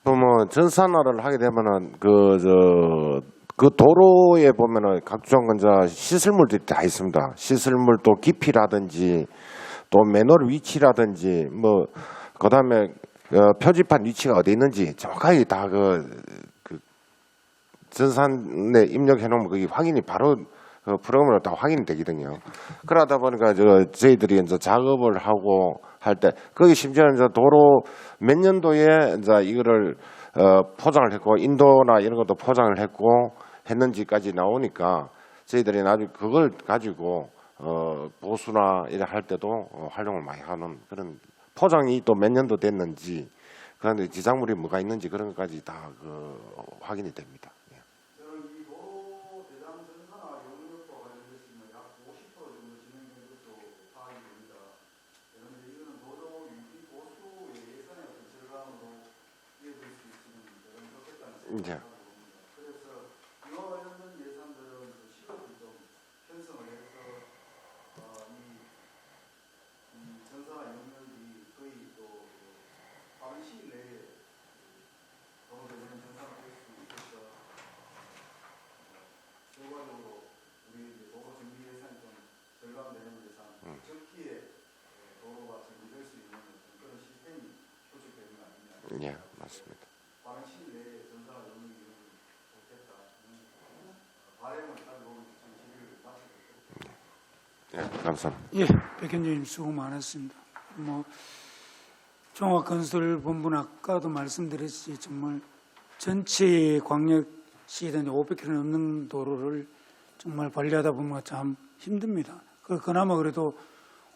Speaker 5: 뭐 전산화를 하게 되면은 그 도로에 보면은 각종 시설물들이 다 있습니다. 시설물 또 깊이라든지 또 맨홀 위치라든지 뭐 그다음에 표지판 위치가 어디 있는지 정확하게 다 전산에 입력해 놓으면 그게 확인이 바로 그 프로그램으로 다 확인이 되거든요. 그러다 보니까 저희들이 이제 작업을 하고 할 때 거기 심지어 이제 도로 몇 년도에 이제 이거를 포장을 했고 인도나 이런 것도 포장을 했고 했는지까지 나오니까 저희들이 나중에 그걸 가지고 보수나 이래 할 때도 활용을 많이 하는 그런 포장이 또 몇 년도 됐는지 그런데 지작물이 뭐가 있는지 그런 것까지 다 확인이 됩니다. 이제
Speaker 8: 그래서 이와 관련된 예산들은 시급을 좀 편성을 해서 이 전산화 영역이 거의 또 빠른 시일 내에 도로대전 전산화될 수 있어서
Speaker 5: 예, 맞습니다. 예, 감사합니다.
Speaker 1: 예, 백현주님 수고 많았습니다. 뭐 종합건설본부는 아까도 말씀드렸지 정말 전체 광역시에 500km 넘는 도로를 정말 관리하다 보면 참 힘듭니다. 그나마 그래도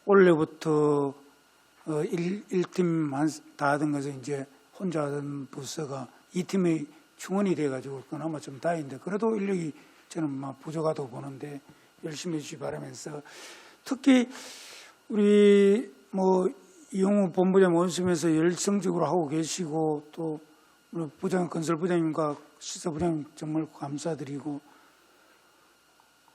Speaker 1: 올해부터 1팀 다 하던 것을 이제 혼자 하던 부서가 2팀의 충원이 돼가지고 그나마 좀 다행인데 그래도 인력이 저는 막 부족하다고 보는데 열심히 해주시 바라면서 특히 우리 뭐 이용우 본부장 원심에서 열성적으로 하고 계시고 또 우리 건설부장님과 시설부장님 정말 감사드리고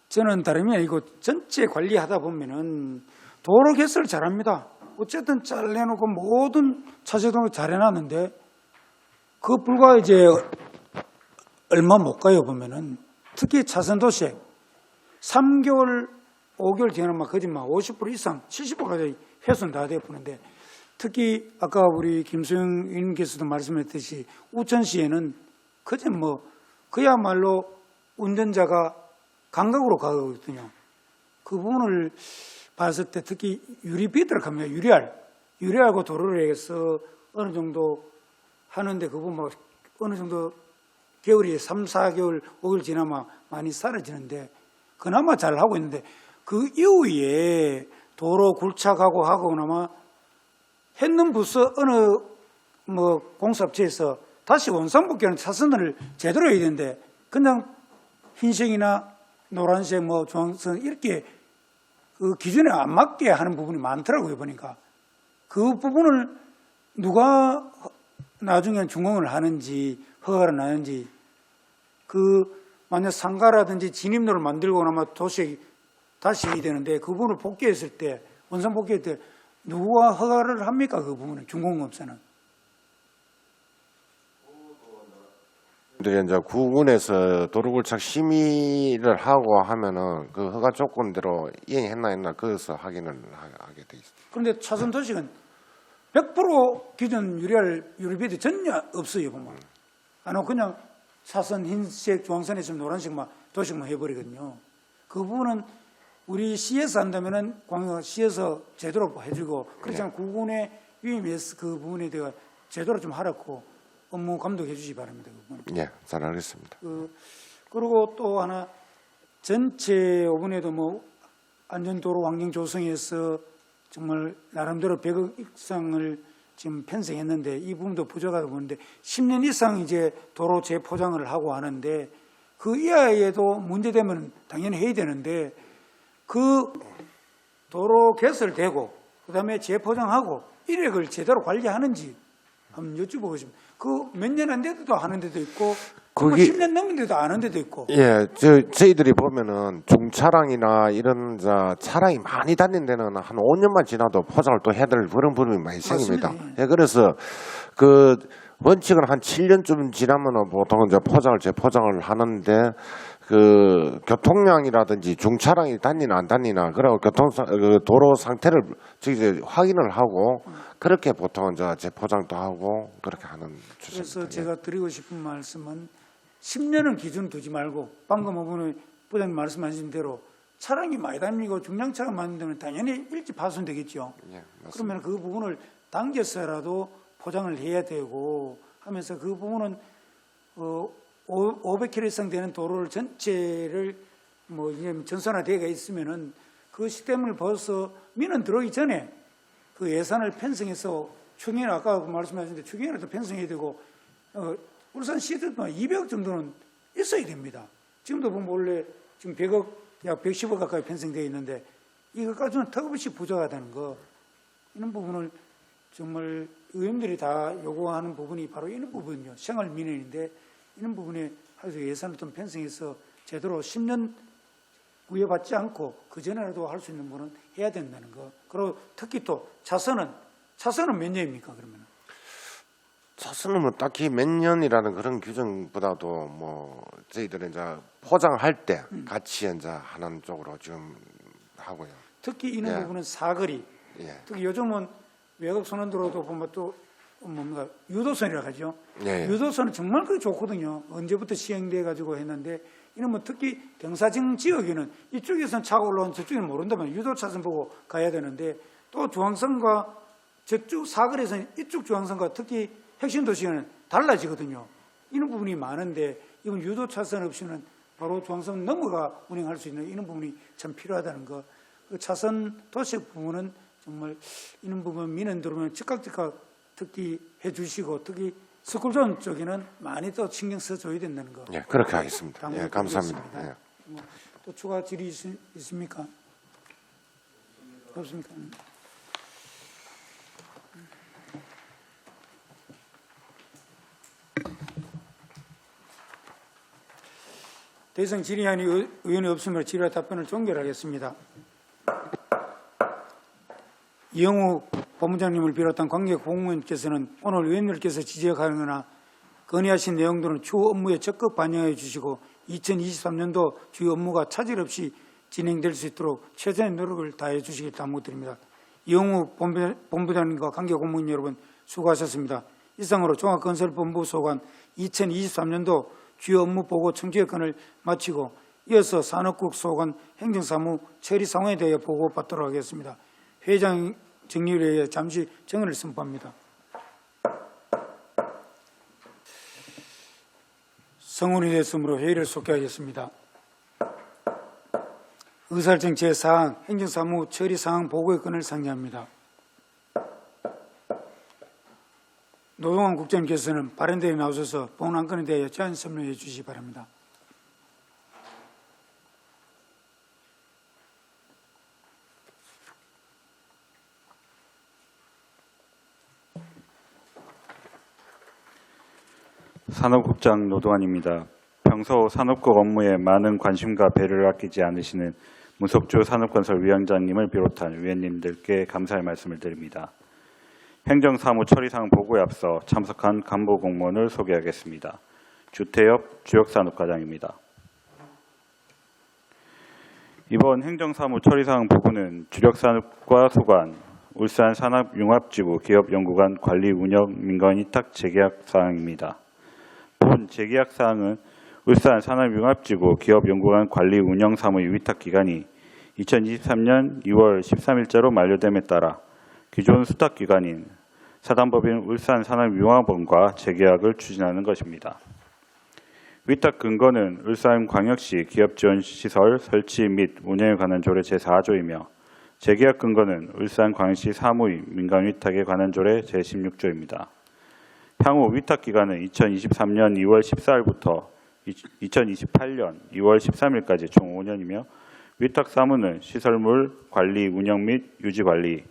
Speaker 1: 저는 다름이 아니고 전체 관리하다 보면은 도로 개설을 잘합니다. 어쨌든 잘라내놓고 모든 차세동을 잘해놨는데 그 불과 이제 얼마 못 가요 보면은 특히 차선 도시에 3개월, 5개월 뒤에는 막 거짓말 50% 이상, 70%까지 훼손 다 되어보는데 특히 아까 우리 김수영 의원님께서도 말씀했듯이 우천시에는 그저 뭐 그야말로 운전자가 감각으로 가거든요. 그 부분을 봤을 때 특히 유리비드를 합니다. 유리알고 도로를 해서 어느 정도 하는데 그 부분 뭐 어느 정도 겨울이 3, 4개월, 5개월 지나면 많이 사라지는데 그나마 잘 하고 있는데 그 이후에 도로 굴착하고 하고 나마 했는 부서 어느 뭐 공사업체에서 다시 원상복귀하는 차선을 제대로 해야 되는데 그냥 흰색이나 노란색 뭐 주황색 이렇게 그 기준에 안 맞게 하는 부분이 많더라고요 보니까 그 부분을 누가 나중에 준공을 하는지 허가를 하는지 그 만약 상가라든지 진입로를 만들고 나면 도시에 다시 해야 되는데 그 부분을 복귀했을 때 원상 복귀할 때 누가 허가를 합니까 그 부분은 준공업소는?
Speaker 5: 근데 이제 구군에서 도로굴착 심의를 하고 하면은 그 허가 조건대로 이행했나 그것을 확인을 하게 돼 있습니다.
Speaker 1: 그런데 차선 도식은 100% 기존 유리비드 전혀 없어요 보면. 안 하고 그냥 차선 흰색, 주황선에 있으면 노란색만 도식만 해버리거든요. 그 부분은 우리 시에서 한다면은 광역시에서 제대로 해주고 그렇지 않으면 구군의 위임에서 그 부분에 대해 제대로 좀 하라고 업무 감독해 주시기 바랍니다. 그 부분.
Speaker 5: 예, 잘 알겠습니다.
Speaker 1: 그리고 또 하나 전체 이번에도 뭐 안전도로 환경 조성에서 정말 나름대로 100억 이상을 지금 편성했는데 이 부분도 부족하다 보는데 10년 이상 이제 도로 재포장을 하고 하는데 그 이하에도 문제되면 당연히 해야 되는데 그 도로 개설되고 그다음에 재포장하고 이력을 제대로 관리하는지 한번 여쭤보고 싶습니다. 그 몇 년 안 돼도 하는 데도 있고
Speaker 5: 거기
Speaker 1: 10년 넘은 데도 안 하는 데도 있고.
Speaker 5: 예, 저희들이 보면은 중차량이나 이런 차량이 많이 다니는 데는 한 5년만 지나도 포장을 또 해야 될 그런 부분이 많이 생깁니다.
Speaker 1: 맞습니다.
Speaker 5: 예, 그래서 그 원칙은 한 7년쯤 지나면은 보통 이제 재포장을 하는데 그 교통량이라든지 중차량이 다니나 안 다니나 그리고 그 도로 상태를 이제 확인을 하고 그렇게 보통 이제 재포장도 하고 그렇게 하는 추세입니다.
Speaker 1: 그래서 제가 드리고 싶은 말씀은 10년은 기준 두지 말고 방금 오늘 부장님 말씀하신 대로 차량이 많이 다니고 중량차가 많은 데는 당연히 일찍 파손되겠죠.
Speaker 5: 예, 맞습니다.
Speaker 1: 그러면 그 부분을 당겨서라도 포장을 해야 되고 하면서 그 부분은 500km 이상 되는 도로를 전체를 뭐 이제 전선화되어 있으면은 그 시스템을 벌써 민원 들어오기 전에 그 예산을 편성해서 추경을 아까 말씀하셨는데 추경이라도 편성해야 되고 울산시에도 200억 정도는 있어야 됩니다. 지금도 보면 원래 지금 100억 약 110억 가까이 편성되어 있는데 이것까지는 턱없이 부족하다는 거 이런 부분을 정말 의원들이 다 요구하는 부분이 바로 이런 부분이요. 생활 민원인데 이런 부분에 하여서 예산을 좀 편성해서 제대로 10년 구애받지 않고 그 전에라도 할 수 있는 부분은 해야 된다는 거. 그리고 특히 또 차선은 몇 년입니까 그러면?
Speaker 5: 차선은 뭐 딱히 몇 년이라는 그런 규정보다도 뭐 저희들은 이제 포장할 때 같이 이제 하는 쪽으로 지금 하고요.
Speaker 1: 특히 이런
Speaker 5: 예.
Speaker 1: 부분은 사거리.
Speaker 5: 예.
Speaker 1: 특히 요즘은 외곽 선원도로도 보면 또 뭡니까 유도선이라 하죠.
Speaker 5: 예.
Speaker 1: 유도선은 정말 그 좋거든요. 언제부터 시행돼 가지고 했는데 이는 뭐 특히 경사진 지역에는 이쪽에서는 차가 올라오는 저쪽에는 모른다면 유도 차선 보고 가야 되는데 또 중앙선과 저쪽 사거리에서는 이쪽 중앙선과 특히 핵심 도시에는 달라지거든요. 이런 부분이 많은데 이번 유도 차선 없이는 바로 중앙선 넘어가 운행할 수 있는 이런 부분이 참 필요하다는 거. 그 차선 도시역 부분은 정말 이런 부분 민원 들어오면 즉각 특히 해주시고 특히 스쿨존 쪽에는 많이 또 신경 써줘야 된다는 거.
Speaker 5: 예, 그렇게 하겠습니다. 예,
Speaker 1: 당부를
Speaker 5: 감사합니다.
Speaker 1: 드리겠습니다.
Speaker 5: 예.
Speaker 1: 또 추가 질의 있습니까? 없습니까? 더 이상 질의안이 의원이 없으므로 질의 답변을 종결하겠습니다. 이영우 본부장님을 비롯한 관계 공무원께서는 오늘 의원님께서 지적하거나 건의하신 내용들은 추후 업무에 적극 반영해 주시고 2023년도 주요 업무가 차질 없이 진행될 수 있도록 최선의 노력을 다해 주시길 당부드립니다. 이영우 본부장님과 관계 공무원 여러분 수고하셨습니다. 이상으로 종합건설본부 소관 2023년도 주요 업무 보고 청취의 건을 마치고 이어서 산업국 소관 행정사무 처리 상황에 대해 보고받도록 하겠습니다. 회장 정리를 위해 잠시 정언을 선포합니다. 성원이 됐으므로 회의를 속개하겠습니다. 의사일정 제4항 행정사무 처리 상황 보고의 건을 상정합니다. 노동환 국장님께서는 발언대에 나오셔서 본 안건에 대하여 제안 설명해 주시기 바랍니다.
Speaker 9: 산업국장 노동환입니다. 평소 산업국 업무에 많은 관심과 배려를 아끼지 않으시는 문석주 산업건설위원장님을 비롯한 위원님들께 감사의 말씀을 드립니다. 행정사무 처리상 보고에 앞서 참석한 간부 공무원을 소개하겠습니다. 주태엽 주역산업과장입니다. 이번 행정사무 처리상 보고는 주력산업과 소관, 울산산업융합지구 기업연구관 관리 운영 민간위탁 재계약 사항입니다. 본 재계약 사항은 울산산업융합지구 기업연구관 관리 운영 사무의 위탁 기간이 2023년 2월 13일자로 만료됨에 따라 기존 수탁 기관인 사단법인 울산산업융합원과 재계약을 추진하는 것입니다. 위탁 근거는 울산광역시 기업지원시설 설치 및 운영에 관한 조례 제4조이며 재계약 근거는 울산광역시 사무의 민간위탁에 관한 조례 제16조입니다. 향후 위탁 기간은 2023년 2월 14일부터 2028년 2월 13일까지 총 5년이며 위탁 사무는 시설물 관리 운영 및 유지 관리,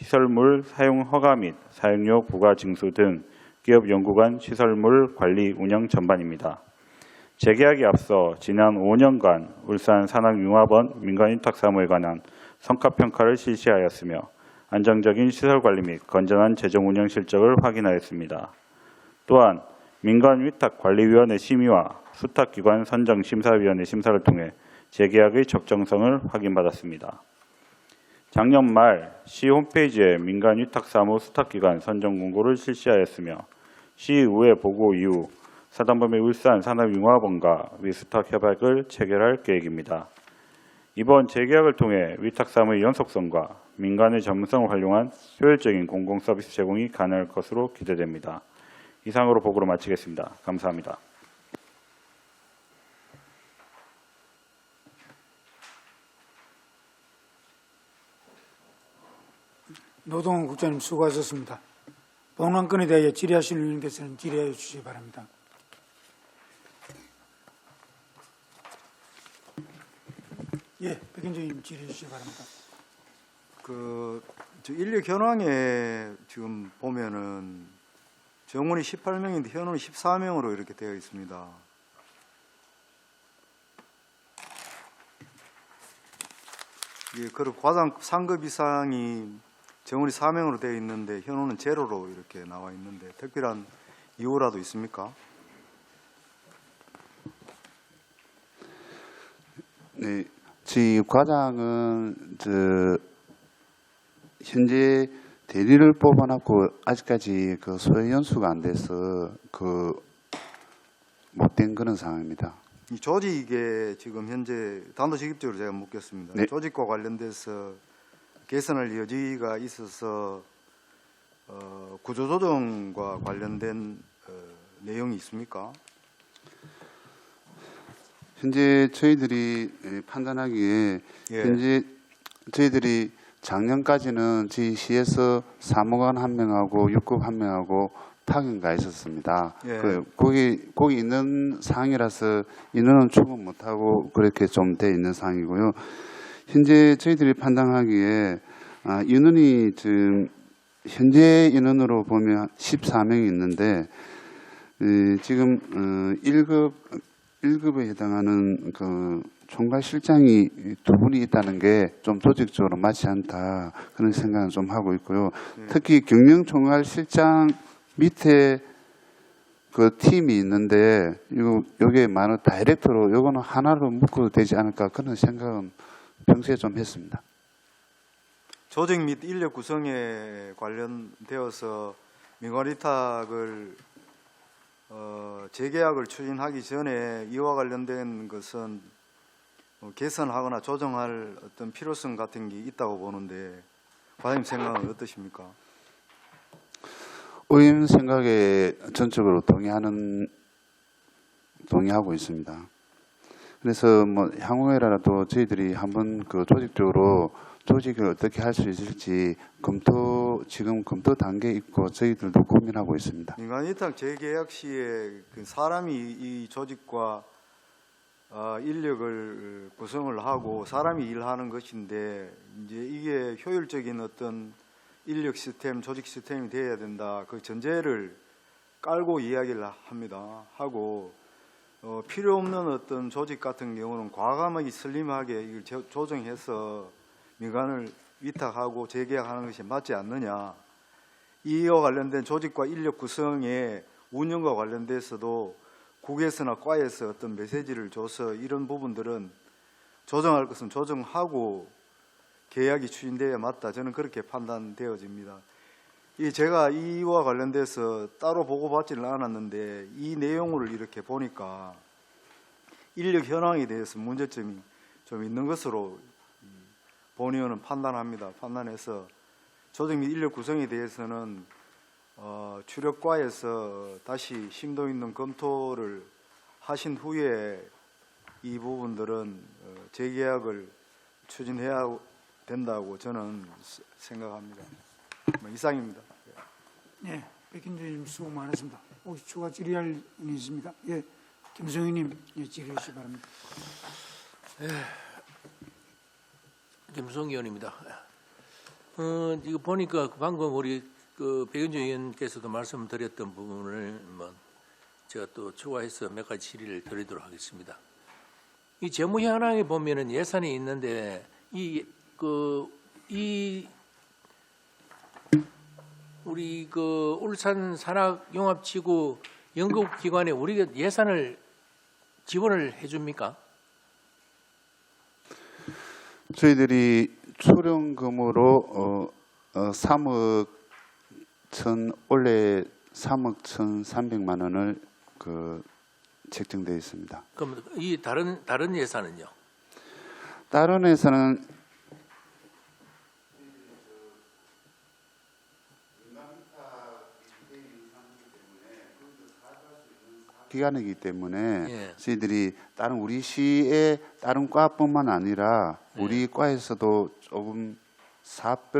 Speaker 9: 시설물 사용 허가 및 사용료 부과 징수 등 기업 연구관 시설물 관리 운영 전반입니다. 재계약에 앞서 지난 5년간 울산산업융합원 민간위탁 사무에 관한 성과평가를 실시하였으며 안정적인 시설관리 및 건전한 재정 운영 실적을 확인하였습니다. 또한 민간위탁관리위원회 심의와 수탁기관 선정심사위원회 심사를 통해 재계약의 적정성을 확인받았습니다. 작년 말 시 홈페이지에 민간위탁사무 수탁기관 선정 공고를 실시하였으며 시의회 보고 이후 사단법인 울산산업융합원과 위수탁협약을 체결할 계획입니다. 이번 재계약을 통해 위탁사무의 연속성과 민간의 전문성을 활용한 효율적인 공공서비스 제공이 가능할 것으로 기대됩니다. 이상으로 보고를 마치겠습니다. 감사합니다.
Speaker 1: 노동환 국장님 수고하셨습니다. 본 안건에 대하여 질의하실 의원께서는 질의해 주시기 바랍니다. 예, 백현정 의원님 질의해 주시기 바랍니다.
Speaker 8: 저 인력 현황에 지금 보면은 정원이 18명인데 현원이 14명으로 이렇게 되어 있습니다. 이게 그 과장 상급 이상이 정원이 4명으로 되어 있는데 현원은 제로로 이렇게 나와 있는데 특별한 이유라도 있습니까?
Speaker 10: 네, 저희 과장은 현재 대리를 뽑아놨고 아직까지 그 소요 연수가 안 돼서 그 못된 그런 상황입니다.
Speaker 8: 이 조직에 지금 현재 단도직입적으로 제가 묻겠습니다.
Speaker 10: 네.
Speaker 8: 조직과 관련돼서 개선할 여지가 있어서 구조조정과 관련된 내용이 있습니까?
Speaker 10: 현재 저희들이 판단하기에
Speaker 8: 예.
Speaker 10: 현재 저희들이 작년까지는 저희 시에서 사무관 1명하고 6급 1명하고 파견가 있었습니다.
Speaker 8: 예.
Speaker 10: 거기 있는 상황이라서 인원은 충분 못하고 그렇게 좀 돼 있는 상황이고요. 현재 저희들이 판단하기에 인원이 지금 현재 인원으로 보면 14명이 있는데 지금 1급에 해당하는 그 총괄실장이 2분이 있다는 게 좀 조직적으로 맞지 않다 그런 생각을 좀 하고 있고요. 특히 경영총괄실장 밑에 그 팀이 있는데 요게 많은 다이렉터로 요거는 하나로 묶어도 되지 않을까 그런 생각은 평소에 좀 했습니다.
Speaker 8: 조직 및 인력 구성에 관련되어서 민간위탁을 재계약을 추진하기 전에 이와 관련된 것은 개선하거나 조정할 어떤 필요성 같은 게 있다고 보는데 과장님 생각은 어떠십니까?
Speaker 10: 의원 생각에 전적으로 동의하고 있습니다. 그래서 뭐 향후에라도 저희들이 한번 그 조직적으로 조직을 어떻게 할 수 있을지 지금 검토 단계에 있고 저희들도 고민하고 있습니다.
Speaker 8: 민간위탁 재계약 시에 그 사람이 이 조직과 인력을 구성을 하고 사람이 일하는 것인데 이제 이게 효율적인 어떤 인력 시스템, 조직 시스템이 되어야 된다. 그 전제를 깔고 이야기를 합니다. 하고 필요 없는 어떤 조직 같은 경우는 과감하게 슬림하게 이걸 조정해서 민간을 위탁하고 재계약하는 것이 맞지 않느냐. 이와 관련된 조직과 인력 구성의 운영과 관련돼서도 국에서나 과에서 어떤 메시지를 줘서 이런 부분들은 조정할 것은 조정하고 계약이 추진돼야 맞다. 저는 그렇게 판단되어집니다. 제가 이와 관련돼서 따로 보고받지는 않았는데 이 내용을 이렇게 보니까 인력 현황에 대해서 문제점이 좀 있는 것으로 본의원은 판단합니다. 판단해서 조직 및 인력 구성에 대해서는 추력과에서 다시 심도 있는 검토를 하신 후에 이 부분들은 재계약을 추진해야 된다고 저는 생각합니다. 이상입니다.
Speaker 1: 네, 백현주 의원님 수고 많으십니다. 혹시 추가 질의할 분이 있습니까? 예, 김성희님 질의해 주시기 바랍니다.
Speaker 7: 김성희 의원입니다. 이거 보니까 방금 우리 그 백현주 의원께서도 말씀드렸던 부분을 제가 또 추가해서 몇 가지 질의를 드리도록 하겠습니다. 이 재무 현황에 보면은 예산이 있는데 우리 그 울산 산학융합지구 연구기관에 우리가 예산을 지원을 해줍니까?
Speaker 10: 저희들이 초령금으로 3억 원래 3억 1,300만 원을 책정되어 있습니다.
Speaker 7: 그럼 이 다른 예산은요?
Speaker 10: 다른 회사는 기관이기 때문에
Speaker 7: 예.
Speaker 10: 저희들이 다른 우리 시의 다른 과뿐만 아니라 우리 과에서도 조금 사업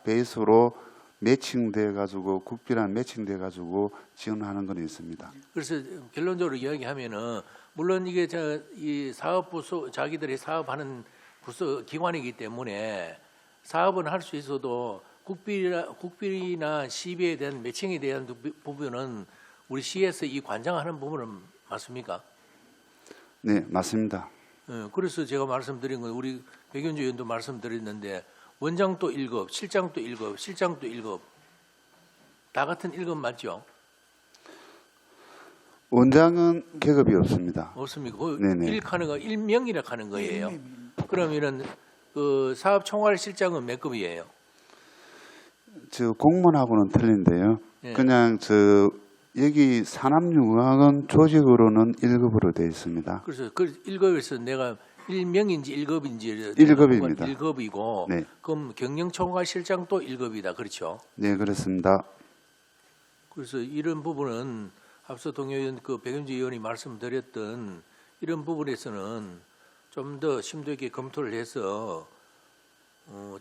Speaker 10: 베이스로 매칭돼 가지고 국비랑 매칭돼 가지고 지원하는 건 있습니다.
Speaker 7: 그래서 결론적으로 이야기하면은 물론 이게 이 사업부서 자기들이 사업하는 부서 기관이기 때문에 사업은 할 수 있어도 국비나 시비에 대한 매칭에 대한 부분은 우리 시에서 이 관장하는 부분은 맞습니까?
Speaker 10: 네, 맞습니다.
Speaker 7: 그래서 제가 말씀드린 건 우리 백현주 의원도 말씀드렸는데 원장도 1급, 실장도 1급, 실장도 1급 다 같은 1급 맞죠?
Speaker 10: 원장은 계급이 없습니다.
Speaker 7: 없습니까?
Speaker 10: 네네.
Speaker 7: 일명이라 하는 거예요. 그러면은 그 사업 총괄 실장은 몇 급이에요?
Speaker 10: 저 공무원하고는 틀린데요.
Speaker 7: 예.
Speaker 10: 그냥 저 여기 산업융합원 조직으로는 1급으로 되어 있습니다.
Speaker 7: 그래서 그 1급에서 내가 일명인지 1급인지
Speaker 10: 1급입니다.
Speaker 7: 1급이고
Speaker 10: 네.
Speaker 7: 그럼 경영총괄실장도 1급이다. 그렇죠?
Speaker 10: 네, 그렇습니다.
Speaker 7: 그래서 이런 부분은 앞서 동의원 그 백윤주 의원이 말씀드렸던 이런 부분에서는 좀 더 심도 있게 검토를 해서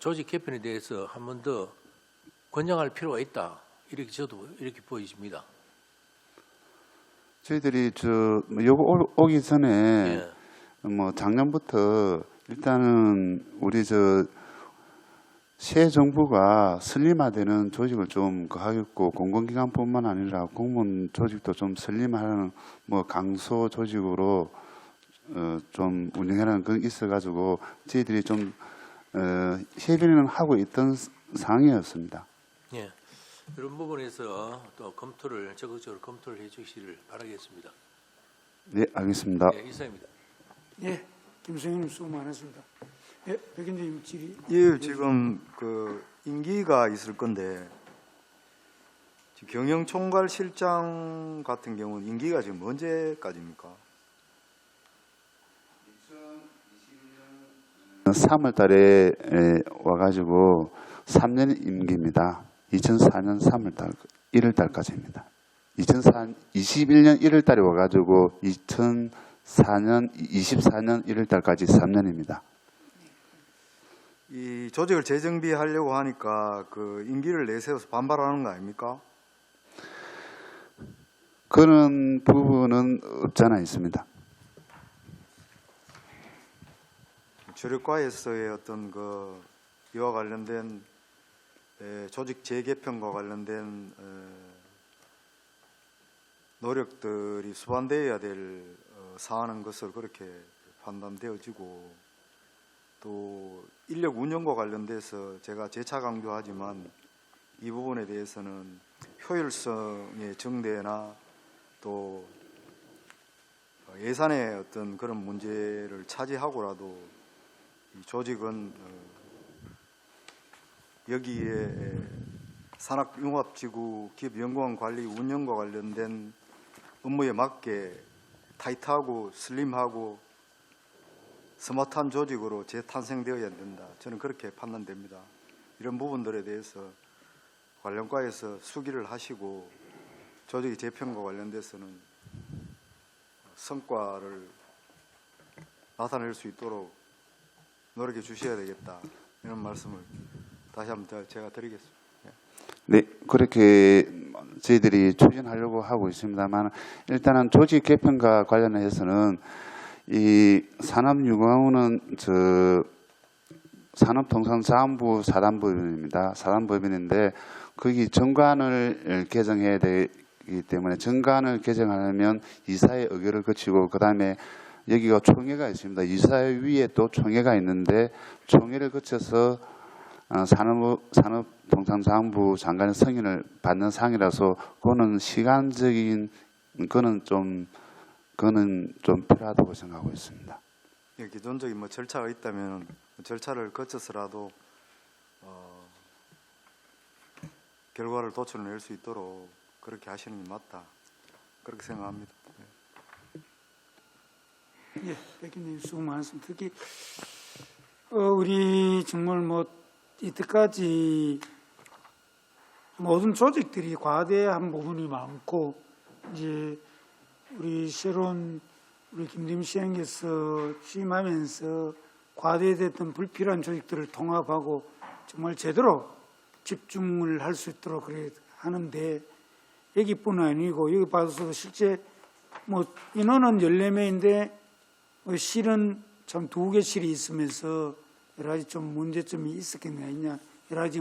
Speaker 7: 조직 개편에 대해서 한 번 더 권장할 필요가 있다. 이렇게 저도 이렇게 보여집니다.
Speaker 10: 저희들이 뭐 요거 오기 전에
Speaker 7: 예.
Speaker 10: 뭐 작년부터 일단은 우리 새 정부가 슬림화되는 조직을 좀 하겠고 공공기관뿐만 아니라 공무원 조직도 좀 슬림화하는 뭐 강소 조직으로 좀 운영하는 그 있어가지고 저희들이 좀 협의는 하고 있던 상황이었습니다.
Speaker 7: 예. 이런 부분에서 또 검토를 적극적으로 검토를 해주시기를 바라겠습니다.
Speaker 10: 네, 알겠습니다.
Speaker 7: 네, 이상입니다.
Speaker 1: 예, 김성현님 수고 많으셨습니다. 예, 백현재님 질의.
Speaker 8: 예, 지금 그 임기가 있을 건데 지금 경영총괄실장 같은 경우는 임기가 지금 언제까지입니까?
Speaker 10: 3월 달에 와가지고 3년 임기입니다. 2004년 3월 달 1월 달까지입니다. 21년 1월 달에 와가지고 24년 1월 달까지 3년입니다.
Speaker 8: 이 조직을 재정비하려고 하니까 그 임기를 내세워서 반발하는 거 아닙니까?
Speaker 10: 그런 부분은 없잖아 있습니다.
Speaker 8: 주력과에서의 어떤 이와 관련된 조직 재개편과 관련된 노력들이 수반되어야 될 사안인 것을 그렇게 판단되어지고 또 인력 운영과 관련돼서 제가 재차 강조하지만 이 부분에 대해서는 효율성의 증대나 또 예산의 어떤 그런 문제를 차지하고라도 이 조직은 여기에 산학융합지구 기업연구원 관리 운영과 관련된 업무에 맞게 타이트하고 슬림하고 스마트한 조직으로 재탄생되어야 된다. 저는 그렇게 판단됩니다. 이런 부분들에 대해서 관련과에서 수기를 하시고 조직의 재편과 관련돼서는 성과를 나타낼 수 있도록 노력해 주셔야 되겠다. 이런 말씀을 다시 한번 제가 드리겠습니다.
Speaker 10: 네, 그렇게 저희들이 추진하려고 하고 있습니다만 일단은 조직 개편과 관련해서는 이 산업융합원은 산업통상자원부 사단법인입니다. 사단법인인데 거기 정관을 개정해야 되기 때문에 정관을 개정하려면 이사의 의결을 거치고 그 다음에 여기가 총회가 있습니다. 이사회 위에 또 총회가 있는데 총회를 거쳐서 산업통상자원부 장관의 승인을 받는 상이라서 그거는 시간적인 그거는 좀 필요하다고 생각하고 있습니다.
Speaker 8: 기존적인 절차가 있다면 절차를 거쳐서라도 결과를 도출해낼 수 있도록 그렇게 하시는 게 맞다. 그렇게 생각합니다.
Speaker 1: 예, 백현님 수고 많으셨습니다. 특히 우리 정말 이때까지 모든 조직들이 과대한 부분이 많고 이제 우리 새로운 우리 김대중 시장께서 취임하면서 과대됐던 불필요한 조직들을 통합하고 정말 제대로 집중을 할 수 있도록 그래 하는데 여기뿐 아니고 여기 봐서 실제 인원은 14명인데 실은 참 2개 실이 있으면서 여러 가지 좀 문제점이 있었겠냐 여러 가지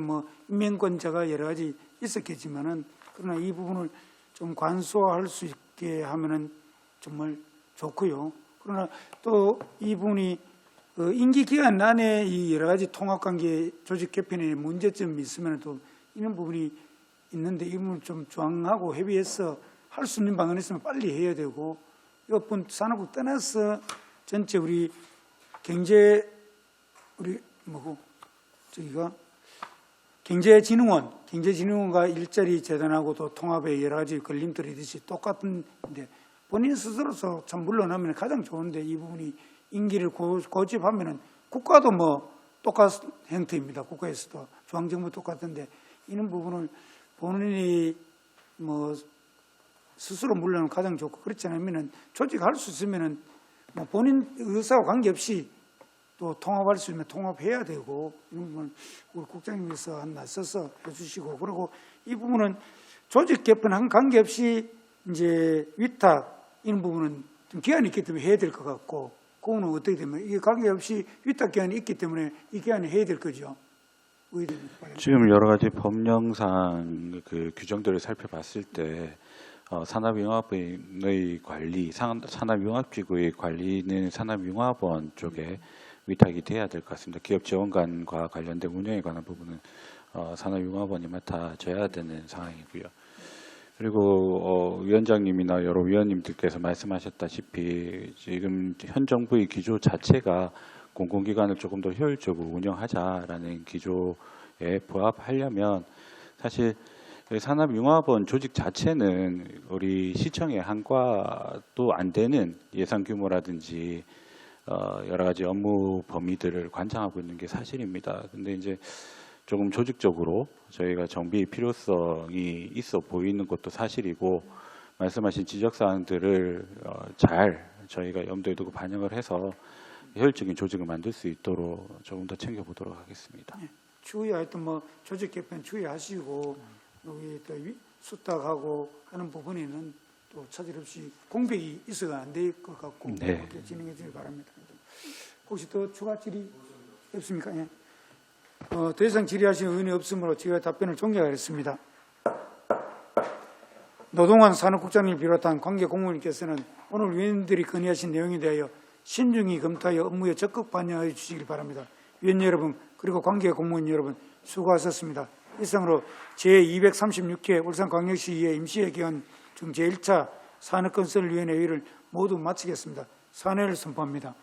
Speaker 1: 인명권자가 여러 가지 있었겠지만은 그러나 이 부분을 좀 관소할 수 있게 하면은 정말 좋고요. 그러나 또 이 부분이 임기 기간 안에 이 여러 가지 통합관계 조직 개편에 문제점이 있으면 또 이런 부분이 있는데 이 부분을 좀 조항하고 협의해서 할 수 있는 방안이 있으면 빨리 해야 되고 이것뿐 산업국 떠나서 전체 우리 경제 경제진흥원과 일자리 재단하고 또 통합의 여러 가지 걸림돌이 있듯이 똑같은데 본인 스스로서 참 물러나면 가장 좋은데 이 부분이 임기를 고집하면은 국가도 뭐 똑같은 형태입니다. 국가에서도 중앙정부 똑같은데 이런 부분을 본인이 뭐 스스로 물러나면 가장 좋고 그렇지 않으면은 조직할 수 있으면은 뭐 본인 의사와 관계없이 또 통합할 수 있으면 통합해야 되고 이런 부분 우리 국장님께서 한 나서서 해주시고 그리고 이 부분은 조직 개편한 관계없이 이제 위탁 이런 부분은 좀 기한이 있기 때문에 해야 될 것 같고 그거는 어떻게 되면 이게 관계없이 위탁 기한이 있기 때문에 이 기한이 해야 될 거죠.
Speaker 9: 지금 여러 가지 법령상 그 규정들을 살펴봤을 때 산업융합의 관리, 산업융합지구의 관리는 산업융합원 쪽에 위탁이 돼야 될 것 같습니다. 기업지원관과 관련된 운영에 관한 부분은 산업융합원이 맡아줘야 되는 상황이고요. 그리고 위원장님이나 여러 위원님들께서 말씀하셨다시피 지금 현 정부의 기조 자체가 공공기관을 조금 더 효율적으로 운영하자라는 기조에 부합하려면 사실 산업융합원 조직 자체는 우리 시청의 한과도 안 되는 예산 규모라든지 여러 가지 업무 범위들을 관장하고 있는 게 사실입니다. 근데 이제 조금 조직적으로 저희가 정비의 필요성이 있어 보이는 것도 사실이고 말씀하신 지적사항들을 잘 저희가 염두에 두고 반영을 해서 효율적인 조직을 만들 수 있도록 조금 더 챙겨보도록 하겠습니다.
Speaker 1: 추후에 하여튼 뭐 조직 개편 추이하시고 여기 또 수탁하고 하는 부분에는 또 차질 없이 공백이 있어가 안 될 것 같고
Speaker 9: 네.
Speaker 1: 그렇게 진행해 주길 바랍니다. 혹시 더 추가 질의 없습니까? 예. 더 이상 질의하시는 의원이 없으므로 제가 답변을 종결하겠습니다. 노동환 산업국장님을 비롯한 관계 공무원님께서는 오늘 위원들이 건의하신 내용에 대하여 신중히 검토하여 업무에 적극 반영해 주시길 바랍니다. 위원 여러분 그리고 관계 공무원 여러분 수고하셨습니다. 이상으로 제236회 울산광역시의회 임시회 기간 중 제1차 산업건설위원회 회의를 모두 마치겠습니다. 산회를 선포합니다.